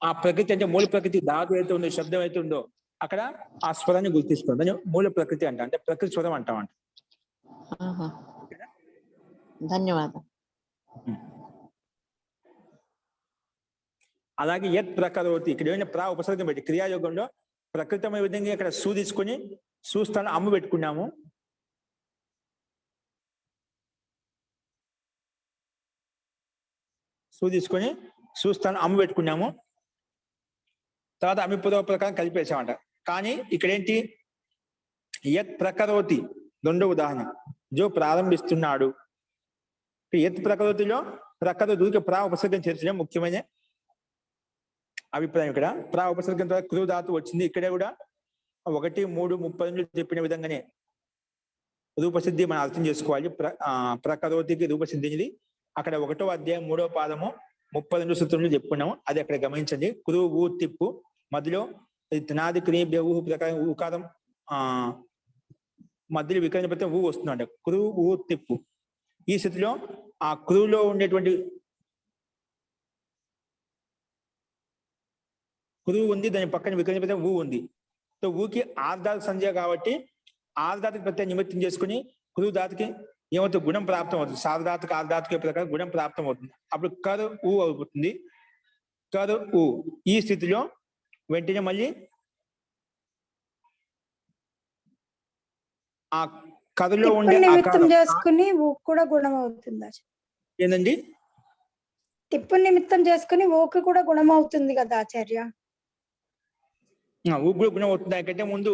ఆ ప్రకృతి అంటే మూల ప్రకృతి ధాతు అయితే ఉందో, శబ్దం అయితే ఉందో అక్కడ ఆ స్వరాన్ని గుర్తిస్తుంది. దాన్ని మూల ప్రకృతి అంట, అంటే ప్రకృతి స్వరం అంటామంట. ధన్యవాదాలు. అలాగే యత్ ప్రకరోతి ఇక్కడ ఏమైనా ప్రా ఉపసర్గం పెట్టి క్రియాయోగంలో ప్రకృతమైన విధంగా ఇక్కడ సు తీసుకొని స్థానం అమ్ము పెట్టుకున్నాము. సు తీసుకొని స్థానం అమ్ము పెట్టుకున్నాము. తర్వాత అమిపద ప్రకారం కలిపేసామంట. కానీ ఇక్కడ ఏంటి? యత్ ప్రకరోతి రెండో ఉదాహరణ, జో ప్రారంభిస్తున్నాడు. యత్ ప్రకరోతిలో ప్రకరోతి ప్రా ఉపసర్గం చేర్చడం ముఖ్యమైన అభిప్రాయం. ఇక్కడ ప్రా ఉపసర్గం ద్వారా కృ ధాతు వచ్చింది. ఇక్కడ కూడా 1, 3, 30 చెప్పిన విధంగానే రూపసిద్ధి మనం అర్థం చేసుకోవాలి. ప్రకరోతికి రూపసిద్ధించింది అక్కడ 1వ అధ్యాయం 3వ పాదము 32 సూత్రంలో చెప్పుకున్నాము. అది అక్కడ గమనించండి. కృ ఊ తిప్పు మధ్యలో తినాది క్రియ ఊహు ప్రకారం ఊకారం మధ్యలో వికరణ ప్రత్యయం ఊ వస్తుందంట. కృ ఊ తిప్పు. ఈ స్థితిలో ఆ కృలో ఉండేటువంటి కురువు ఉంది, దాని పక్కన వికరణ ప్రత్యయం ఊ ఉంది. సో ఊకి ఆర్ధాతు సంధ్య కాబట్టి ఆర్ధాతుకి ప్రత్యయం నిమిత్తం చేసుకుని కురువు ధాతుకి ఏమవుతుంది? గుణం ప్రాప్తం అవుతుంది. సార్ధాతుకు ఆర్ధాతుకి ప్రకారం గుణం ప్రాప్తం అవుతుంది. అప్పుడు కరు ఊ అవుతుంది. కరు ఊ. ఈ స్థితిలో వెంటనే మళ్ళీ ఆ కథలో ఉండే నిమిత్తం చేసుకుని ఊ కూడా గుణం అవుతుంది. ఏందండి? తిప్పు నిమిత్తం చేసుకుని ఊకి కూడా గుణం అవుతుంది కదా ఆచార్య? ఊ కూడా గుణం అవుతుంది. దానికంటే ముందు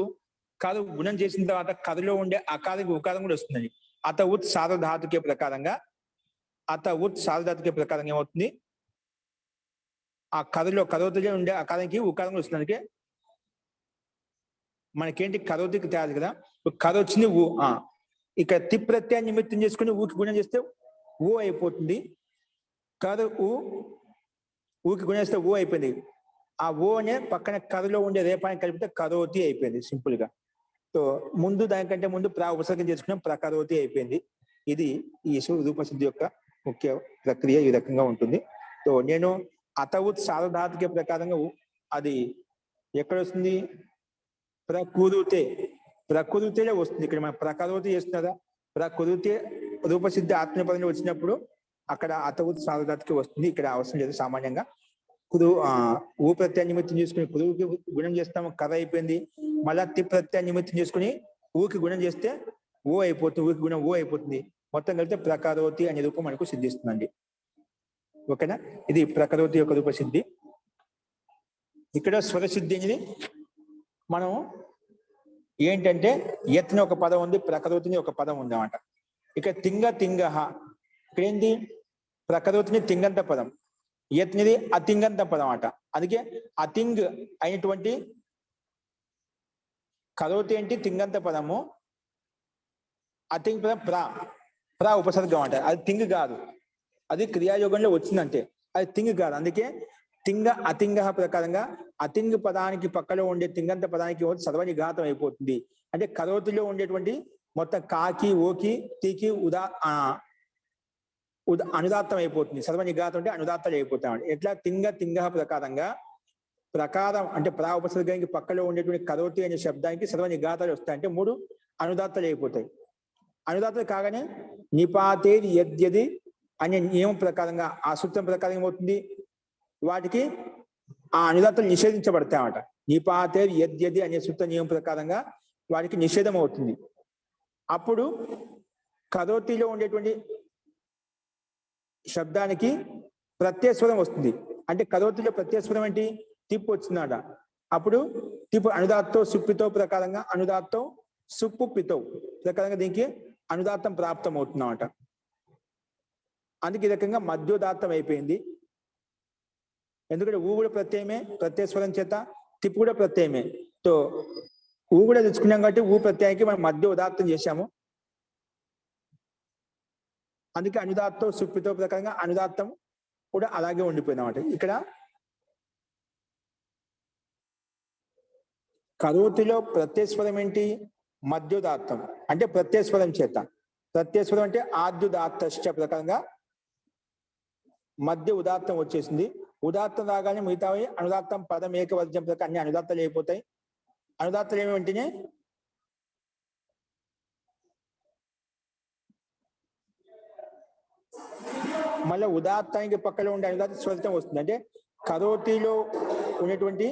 కథ గుణం చేసిన తర్వాత కథలో ఉండే అకారికి ఉకారం కూడా వస్తుంది. అత ఉత్ సార్వధాతుకే ప్రకారంగా ఏమవుతుంది? ఆ కథలో కరోతిలో ఉండే అకారానికి ఉకారం కూడా వస్తుంది. అందుకే మనకేంటి కరోతికి తేదు కదా. కథ వచ్చింది ఊ. ఇక తిప్ ప్రత్యయ నిమిత్తం చేసుకుని ఊకి గుణం చేస్తే ఊ అయిపోతుంది. కథ ఊకి గుణం చేస్తే ఊ అయిపోయింది. ఆ ఓ అనే పక్కన కరులో ఉండే రేపాన్ని కలిపితే కరోతి అయిపోయింది సింపుల్ గా. సో ముందు దానికంటే ముందు ఉపసర్గం చేసుకున్నాం, ప్రకరోతి అయిపోయింది. ఇది ఈ రూపసిద్ధి యొక్క ముఖ్య ప్రక్రియ ఈ రకంగా ఉంటుంది. సో నేను అతవుత్ సార్వధాతుక ప్రకారంగా అది ఎక్కడ వస్తుంది? ప్రకృతిలో వస్తుంది. ఇక్కడ మనం ప్రకరోతి చేస్తున్నారా, ప్రకృతి రూపసిద్ధి ఆత్మీయపదంలో వచ్చినప్పుడు అక్కడ అతవుత్ సార్వధాతుకి వస్తుంది. ఇక్కడ అవసరం లేదు. సామాన్యంగా ఊ ప్రత్యయ నిమిత్తం చేసుకుని కురువుకి గుణం చేస్తాము, కథ అయిపోయింది. మళ్ళా తి ప్రత్యయ నిమిత్తం చేసుకుని ఊకి గుణం చేస్తే ఓ అయిపోతుంది, ఊకి గుణం ఓ అయిపోతుంది. మొత్తం కలిపితే ప్రకరోతి అనే రూపం మనకు సిద్ధిస్తుందండి. ఓకేనా? ఇది ప్రకరోతి యొక్క రూపసిద్ధి. ఇక్కడ స్వరసిద్ధి అనేది మనం ఏంటంటే యత్ని ఒక పదం ఉంది, ప్రకరోతిని ఒక పదం ఉంది అన్నమాట. ఇక తింగహ ఇక్కడ ఏంటి? ప్రకరోతిని తింగంత పదం, యత్నిది అతింగంత పదం అట. అందుకే అతింగ్ అయినటువంటి కరోతి ఏంటి? తింగంత పదము. అతింగ్ పదం ప్రా ఉపసర్గం అంట. అది తింగ్ కాదు, అది క్రియాయోగంలో వచ్చిందంటే అది తింగ్ కాదు. అందుకే అతింగ ప్రకారంగా అతింగ్ పదానికి పక్కలో ఉండే తింగంత పదానికి సర్వనిఘాతం అయిపోతుంది. అంటే కరోతిలో ఉండేటువంటి మొత్తం కాకి ఓకి తీకి అనుదాత్తం అయిపోతుంది. సర్వనిఘాతం అంటే అనుదాత్తాలు అయిపోతాయి. ఎట్లా? తింగ ప్రకారం అంటే ప్రా ఉపసర్గానికి పక్కలో ఉండేటువంటి కరోతి అనే శబ్దానికి సర్వనిఘాతాలు వస్తాయి. అంటే 3 అనుదాత్తాలు అయిపోతాయి. అనుదాత్తాలు కాగానే నిపాతేది యద్యది అనే నియమం ప్రకారంగా ఆ సూత్రం ప్రకారం ఏమవుతుంది? వాటికి ఆ అనుదాత్తాలు నిషేధించబడతాయి అన్నమాట. నిపాతేది యద్యది అనే సూత్ర నియమం ప్రకారంగా వాటికి నిషేధం అవుతుంది. అప్పుడు కరోతిలో ఉండేటువంటి శబ్దానికి ప్రత్యయస్వరం వస్తుంది. అంటే కరోతిలో ప్రత్యయస్వరం ఏంటి? తిప్పు వచ్చిందట. అప్పుడు తిప్పు అనుదాత్తో సుప్పితో ప్రకారంగా అనుదాత్తో సుప్పు పితో ప్రకారంగా దీనికి అనుదాత్తం ప్రాప్తం అవుతుందన్నమాట. అందుకే ఈ రకంగా మధ్యోదాత్తం అయిపోయింది. ఎందుకంటే ఊ కూడా ప్రత్యయమే, ప్రత్యయస్వరం చేత తిప్పు కూడా ప్రత్యయమే. సో ఊ కూడా తెచ్చుకున్నాం కాబట్టి ఊ ప్రత్యయానికి మనం మధ్య ఉదాత్తం చేశాము. అందుకే అనుదాత్తో సుప్పితో ప్రకారంగా అనుదాత్తం కూడా అలాగే ఉండిపోయింది అన్నమాట. ఇక్కడ కరోతిలో ప్రత్యయస్వరం ఏంటి? మధ్యోదాత్తం అంటే ప్రత్యయస్వరం చేత. ప్రత్యయస్వరం అంటే ఆద్యుదాత్త ప్రకారంగా మధ్య ఉదాత్తం వచ్చేసింది. ఉదాత్తం రాగానే మిగతావి అనుదాత్తం పదం ఏకవర్జ్యం ప్రకారం అన్ని అనుదాత్తాలు అయిపోతాయి. అనుదాత్తాలు ఏమి వెంటనే మళ్ళీ ఉదాత్తానికి పక్కలో ఉండే అనుదాత్త స్వరితం వస్తుంది. అంటే కరోతిలో ఉన్నటువంటి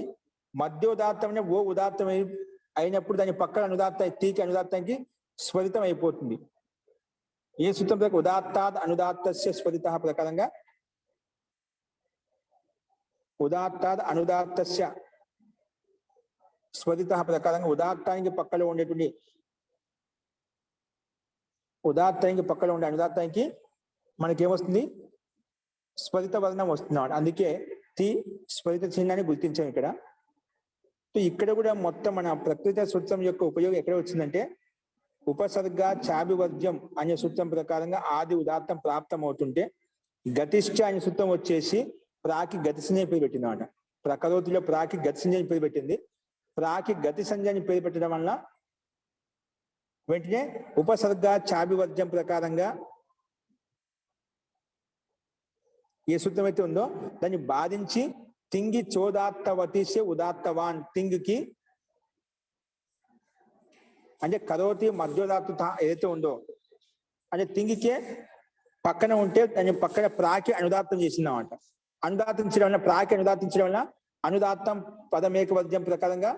మధ్యోదాత్తం ఓ ఉదాత్తం అయినప్పుడు దాని పక్కన అనుదాత్త తీకి అనుదాత్తానికి స్వరితం అయిపోతుంది. ఏ సూత్రం ప్రకారం? ఉదాత్తాద్ అనుదాత్తస్య స్వరిత ప్రకారంగా ఉదాత్తాద్ అనుదాత్తస్య స్వరిత ప్రకారంగా ఉదాత్తానికి పక్కలో ఉండేటువంటి ఉండే అనుదాత్తానికి మనకేమొస్తుంది? స్వరిత వర్ణం వస్తున్నాడు. అందుకే తి స్వరిత చిహ్నాన్ని గుర్తించాం ఇక్కడ. ఇక్కడ కూడా మొత్తం మన ప్రకృతి సూత్రం యొక్క ఉపయోగం ఎక్కడ వచ్చిందంటే ఉపసర్గ చాభివర్జ్యం అనే సూత్రం ప్రకారంగా ఆది ఉదాత్తం ప్రాప్తం అవుతుంటే గతిష్ట అనే సూత్రం వచ్చేసి ప్రాకి గతి సంజ్ఞ పేరు పెట్టిందన్నమాట. ప్రకరోతిలో ప్రాకి గతి సంజ్ఞ పేరు పెట్టింది. ప్రాకి గతి సంజ్ఞని పేరు పెట్టడం వల్ల వెంటనే ఉపసర్గ చాభివర్జ్యం ప్రకారంగా ఏ సూత్రం అయితే ఉందో దాన్ని బాధించి తింగి చోదాత్తవతిసే ఉదాత్తవాన్ తింగికి అంటే కరోతి మధ్యోదాత్త ఏదైతే ఉందో అంటే తింగికే పక్కన ఉంటే దాని పక్కన ప్రాకి అనుదాత్తం చేసిందన్నమాట. అనుదాత్తించడం వల్ల ప్రాకి అనుదాత్తించడం వల్ల అనుదాత్తం పదమేకవర్జ్యం ప్రకారంగా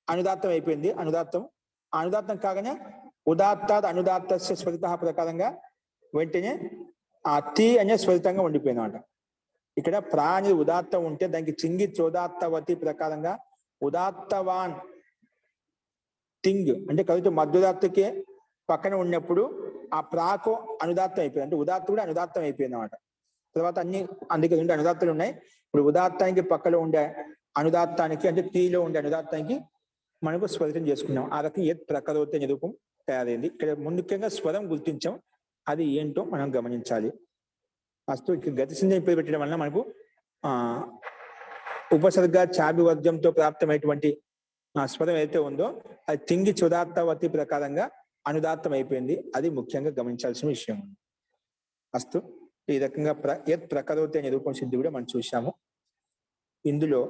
అనుదాత్తం అయిపోయింది. అనుదాత్తం కాగానే ఉదాత్తాద్ అనుదాత్తస్య స్వరిత ప్రకారంగా వెంటనే ఆ తి అనే స్వరితంగా ఉండిపోయింది అన్నమాట. ఇక్కడ ప్రా అనేది ఉదాత్తం ఉంటే దానికి చింగి చోదాత్తవతి ప్రకారంగా ఉదాత్తవాన్ తింగ్ అంటే కవిత మధ్యోదాత్తకే పక్కన ఉన్నప్పుడు ఆ ప్రాకు అనుదాత్తం అయిపోయింది. అంటే ఉదాత్త కూడా అనుదాత్తం అయిపోయింది అన్నమాట. తర్వాత అందుకే 2 అనుదాత్తాలు ఉన్నాయి. ఇప్పుడు ఉదాత్తానికి పక్కలో ఉండే అనుదాత్తానికి అంటే తీలో ఉండే అనుదాత్తానికి మనకు స్వరితం చేసుకున్నాం. ఆ రకంగా యత్ ప్రకరోతి అనే రూపం తయారైంది. ఇక్కడ ముఖ్యంగా స్వరం గుర్తించాం, అది ఏంటో మనం గమనించాలి. ఫస్ట్ ఇక్కడ గతి సంజ్ఞ పేరు పెట్టడం వల్ల మనకు ఉపసర్గ చాభివర్జ్యంతో ప్రాప్తమైనటువంటి స్వరం ఏదైతే ఉందో అది తింగి చుదాత్తవతి ప్రకారంగా అనుదాత్తం అయిపోయింది. అది ముఖ్యంగా గమనించాల్సిన విషయం. అస్తు. ఈ రకంగా యత్ ప్రకరోతి అనే రూపం సిద్ధి కూడా మనం చూసాము. ఇందులో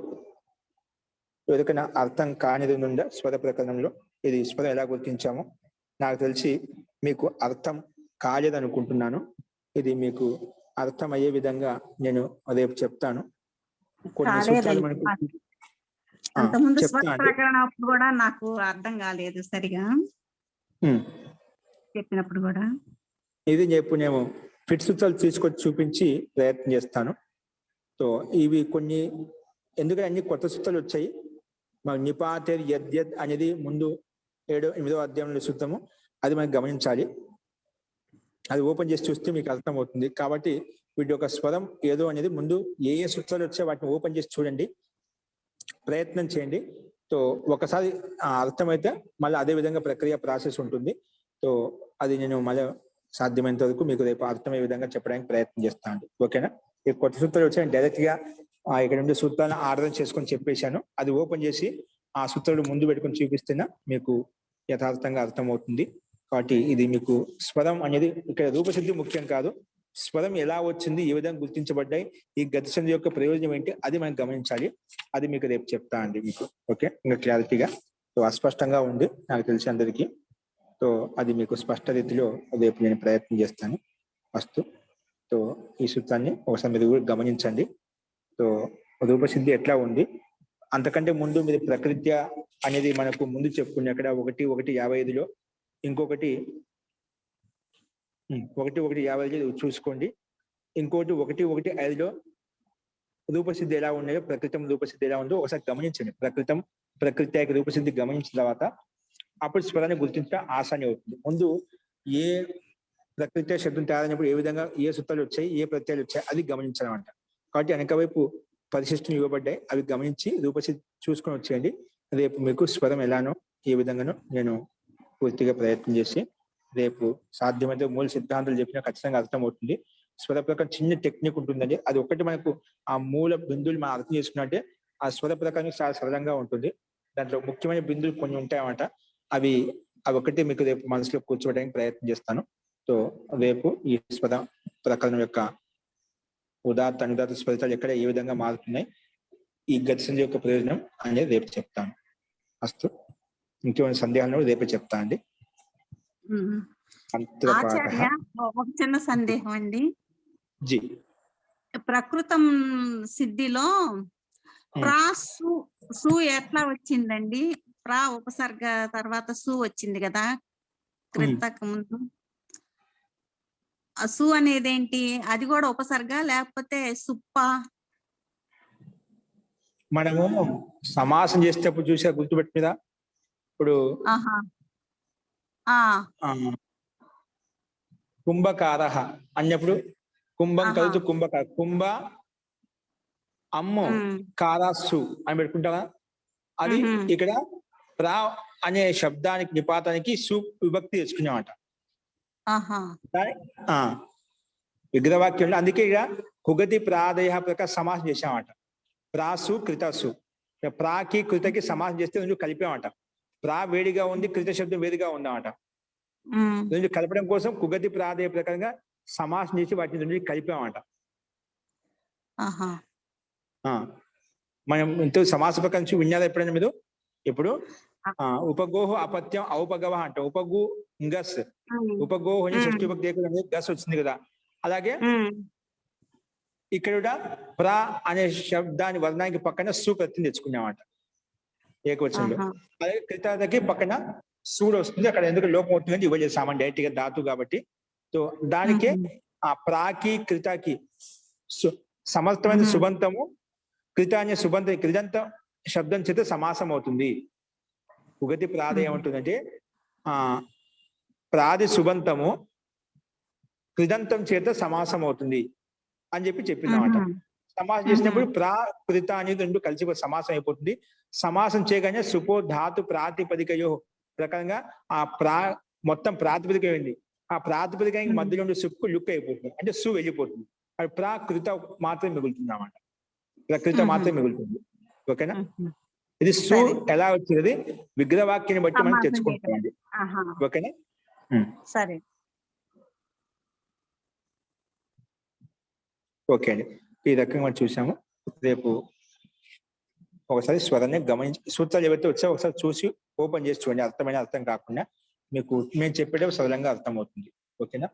ఎవరికైనా అర్థం కానిది నుండి స్వర ప్రకరణంలో ఇది స్వరం ఎలా గుర్తించామో నాకు తెలిసి మీకు అర్థం కాలేదు అనుకుంటున్నాను. ఇది మీకు అర్థమయ్యే విధంగా నేను రేపు చెప్తాను. కొన్ని సూత్రాలు మనకు అంతకుముందు స్వర చెప్తాను. ప్రకరణ అప్పుడు కూడా నాకు అర్థం కాలేదు సరిగా చెప్పినప్పుడు కూడా. ఇది నేను ఫిట్ సూత్రాలు తీసుకొచ్చి చూపించి ప్రయత్నం చేస్తాను. సో ఇవి కొన్ని ఎందుకంటే అన్ని కొత్త సూత్రాలు వచ్చాయి. మాకు నిపాతేర్ యద్యత్ అనేది ముందు 7వ అధ్యాయంలో సూత్రము, అది మనకి గమనించాలి. అది ఓపెన్ చేసి చూస్తే మీకు అర్థమవుతుంది. కాబట్టి వీటి యొక్క స్వరం ఏదో అనేది ముందు ఏ సూత్రాలు వచ్చాయో వాటిని ఓపెన్ చేసి చూడండి, ప్రయత్నం చేయండి. సో ఒకసారి అర్థమైతే మళ్ళీ అదే విధంగా ప్రక్రియ ప్రాసెస్ ఉంటుంది. సో అది నేను మళ్ళీ సాధ్యమైనంత వరకు మీకు రేపు అర్థమయ్యే విధంగా చెప్పడానికి ప్రయత్నం చేస్తాను. ఓకేనా? ఈ కొత్త సూత్రాలు వచ్చాయి, డైరెక్ట్ గా ఇక్కడ ఉండే సూత్రాలను ఆర్డర్ చేసుకొని చెప్పేశాను. అది ఓపెన్ చేసి ఆ సూత్రాలు ముందు పెట్టుకొని చూపిస్తున్నా మీకు యథార్థంగా అర్థమవుతుంది. కాబట్టి ఇది మీకు స్వరం అనేది ఇక్కడ రూపసిద్ధి ముఖ్యం కాదు, స్వరం ఎలా వచ్చింది, ఏ విధంగా గుర్తించబడ్డాయి, ఈ గతి సంధి యొక్క ప్రయోజనం ఏంటి, అది మనం గమనించాలి. అది మీకు రేపు చెప్తా అండి మీకు. ఓకే, ఇంకా క్లారిటీగా. సో అస్పష్టంగా ఉంది నాకు తెలిసి అందరికీ. సో అది మీకు స్పష్ట రీతిలో రేపు నేను ప్రయత్నం చేస్తాను. అస్తు. సో ఈ సూత్రాన్ని ఒకసారి మీరు కూడా గమనించండి. సో రూపసిద్ధి ఎట్లా ఉంది, అంతకంటే ముందు మీరు ప్రకృత్య అనేది మనకు ముందు చెప్పుకునే అక్కడ 1:1:55లో ఇంకొకటి 1:1:55 చూసుకోండి. ఇంకోటి 1:1:5లో రూపసిద్ధి ఎలా ఉన్నాయో, ప్రకృతం రూపసిద్ధి ఎలా ఉందో ఒకసారి గమనించండి. ప్రకృత్యాకి రూపసిద్ధి గమనించిన తర్వాత అప్పుడు స్వరాన్ని గుర్తించడం ఆసాని అవుతుంది. ముందు ఏ ప్రకృత్య శబ్దం తయారైనప్పుడు ఏ విధంగా ఏ సూత్రాలు వచ్చాయి, ఏ ప్రత్యయాలు వచ్చాయి, అది గమనించాలన్నమాట. కాబట్టి వెనక వైపు పరిశిష్టం ఇవ్వబడ్డాయి, అవి గమనించి రూపసిద్ధి చూసుకొని వచ్చేయండి. రేపు మీకు స్వరం ఎలానో ఏ విధంగానో నేను పూర్తిగా ప్రయత్నం చేసి రేపు సాధ్యమైతే మూల సిద్ధాంతాలు చెప్పినా ఖచ్చితంగా అర్థమవుతుంది. స్వర ప్రకారం చిన్న టెక్నిక్ ఉంటుందండి, అది ఒకటి మనకు ఆ మూల బిందువులు మనం అర్థం చేసుకున్నట్టే ఆ స్వర ప్రకారం చాలా సరళంగా ఉంటుంది. దాంట్లో ముఖ్యమైన బిందువులు కొన్ని ఉంటాయన్నమాట. అవి ఒకటి మీకు రేపు మనసులో కూర్చోవడానికి ప్రయత్నం చేస్తాను. సో రేపు ఈ స్వర ప్రకరణం యొక్క ఉదాత్త అనుదాత్త స్వరితాలు ఎక్కడ ఏ విధంగా మారుతున్నాయి, ఈ గతి సంధి యొక్క ప్రయోజనం అనేది రేపు చెప్తాను. అస్తు. ఇంకేమైనా సందేహాలు రేపే చెప్తా అండి. ఆచార్య, ఒక చిన్న సందేహం అండి. జీ. ప్రకృతం సిద్ధిలో సు ఎట్లా వచ్చిందండి? ఉపసర్గ తర్వాత సు వచ్చింది కదా క్రితకు ముందు. సు అనేది ఏంటి? అది కూడా ఉపసర్గ లేకపోతే సుప్ప? మనము సమాసం చేసేటప్పుడు చూసా గుర్తుపెట్టి మీద ఇప్పుడు కుంభకార అన్నప్పుడు కుంభం కలుతూ కుంభకార, కుంభ అమ్ము కారాసు అని పెట్టుకుంటారా? అది ఇక్కడ ప్రా అనే శబ్దానికి నిపాతానికి సు విభక్తి తెచ్చుకున్నామాట విగ్రహవాక్యంలో. అందుకే ఇక కుగతి ప్రాదయ ప్రకారం సమాసం చేసామట. ప్రాసు కృతసు, ప్రాకి కృతకి సమాసం చేస్తే రెండు కలిపామట. ప్రా వేడిగా ఉంది, కృత శబ్దం వేడిగా ఉందన్నమాట. రెండు కలపడం కోసం కుగతి ప్రాదయ ప్రకారంగా సమాసం చేసి వాటిని రెండు కలిపామట. మనం ఎంతో సమాస ప్రకారం విన్నారా ఎప్పుడైనా మీరు? ఇప్పుడు ఉపగోహ అపత్యం ఔపగవ అంటాం. ఉపగు గస్, ఉపగోహ షష్ఠి విభక్తి గస్ వచ్చింది కదా. అలాగే ఇక్కడ ప్రా అనే శబ్దాన్ని వర్ణానికి పక్కన సు ప్రత్యయం తెచ్చుకున్నామాట ఏకవచనంలో. అలాగే కృతకి పక్కన సూడు వస్తుంది. అక్కడ ఎందుకు లోపం అవుతుందని ఇవ్వజేసామని డైరెక్ట్ గా ధాతు కాబట్టి. సో దానికే ఆ ప్రాకి కృతకి సమర్థమైన సుబంతము, కృత అనే సుబంత కృదంత శబ్దం చేత సమాసం అవుతుంది. ఉగతి ప్రాది ఏమంటుందంటే ప్రాది సుబంతము కృదంతం చేత సమాసం అవుతుంది అని చెప్పింది అన్నమాట. సమాసం చేసినప్పుడు ప్రా కృత అనేది రెండు కలిసి సమాసం అయిపోతుంది. సమాసం చేయగానే సుపో ధాతు ప్రాతిపదికయో ప్రకారంగా ఆ మొత్తం ప్రాతిపదిక ఏంది, ఆ ప్రాతిపదిక మధ్యలో ఉండే సుక్కు లుక్ అయిపోతుంది, అంటే సు వెళ్ళిపోతుంది. అది ప్రాకృత మాత్రమే మిగులుతుంది అన్నమాట. ప్రకృత మాత్రమే మిగులుతుంది. ఓకేనా? ఉహు. ఇది సు సరే. ఎలా వచ్చినది విగ్రహవాక్యాన్ని బట్టి మనం సమాసం తెచ్చుకుంటామండి. ఆహా, ఓకేనా? సరే. ఓకే అండి. ఈ రకంగా మనం చూసాము. రేపు ఒకసారి స్వరాన్ని గమనించి సూత్రాలు ఏవైతే వచ్చాయో ఒకసారి చూసి ఓపెన్ చేసి చూడండి. అర్థమైన అర్థం కాకుండా మీకు మేము చెప్పేటప్పుడు సరళంగా అర్థమవుతుంది. ఓకేనా?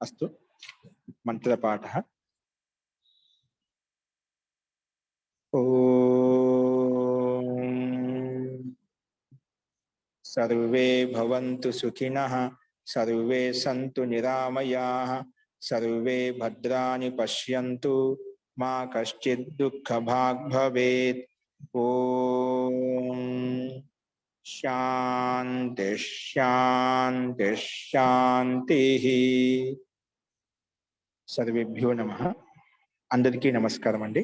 అస్తు. మంత్రపాఠ. ఓం సర్వే భవంతు సుఖినః, సర్వే సంతు నిరామయాః, సర్వే భద్రాణి పశ్యంతు, మా కశ్చిత్ దుఃఖభాగ్ భవేత్. ఓం శాంతి శాంతి శాంతి. సర్వేభ్యో నమః. అందరికీ నమస్కారం అండి.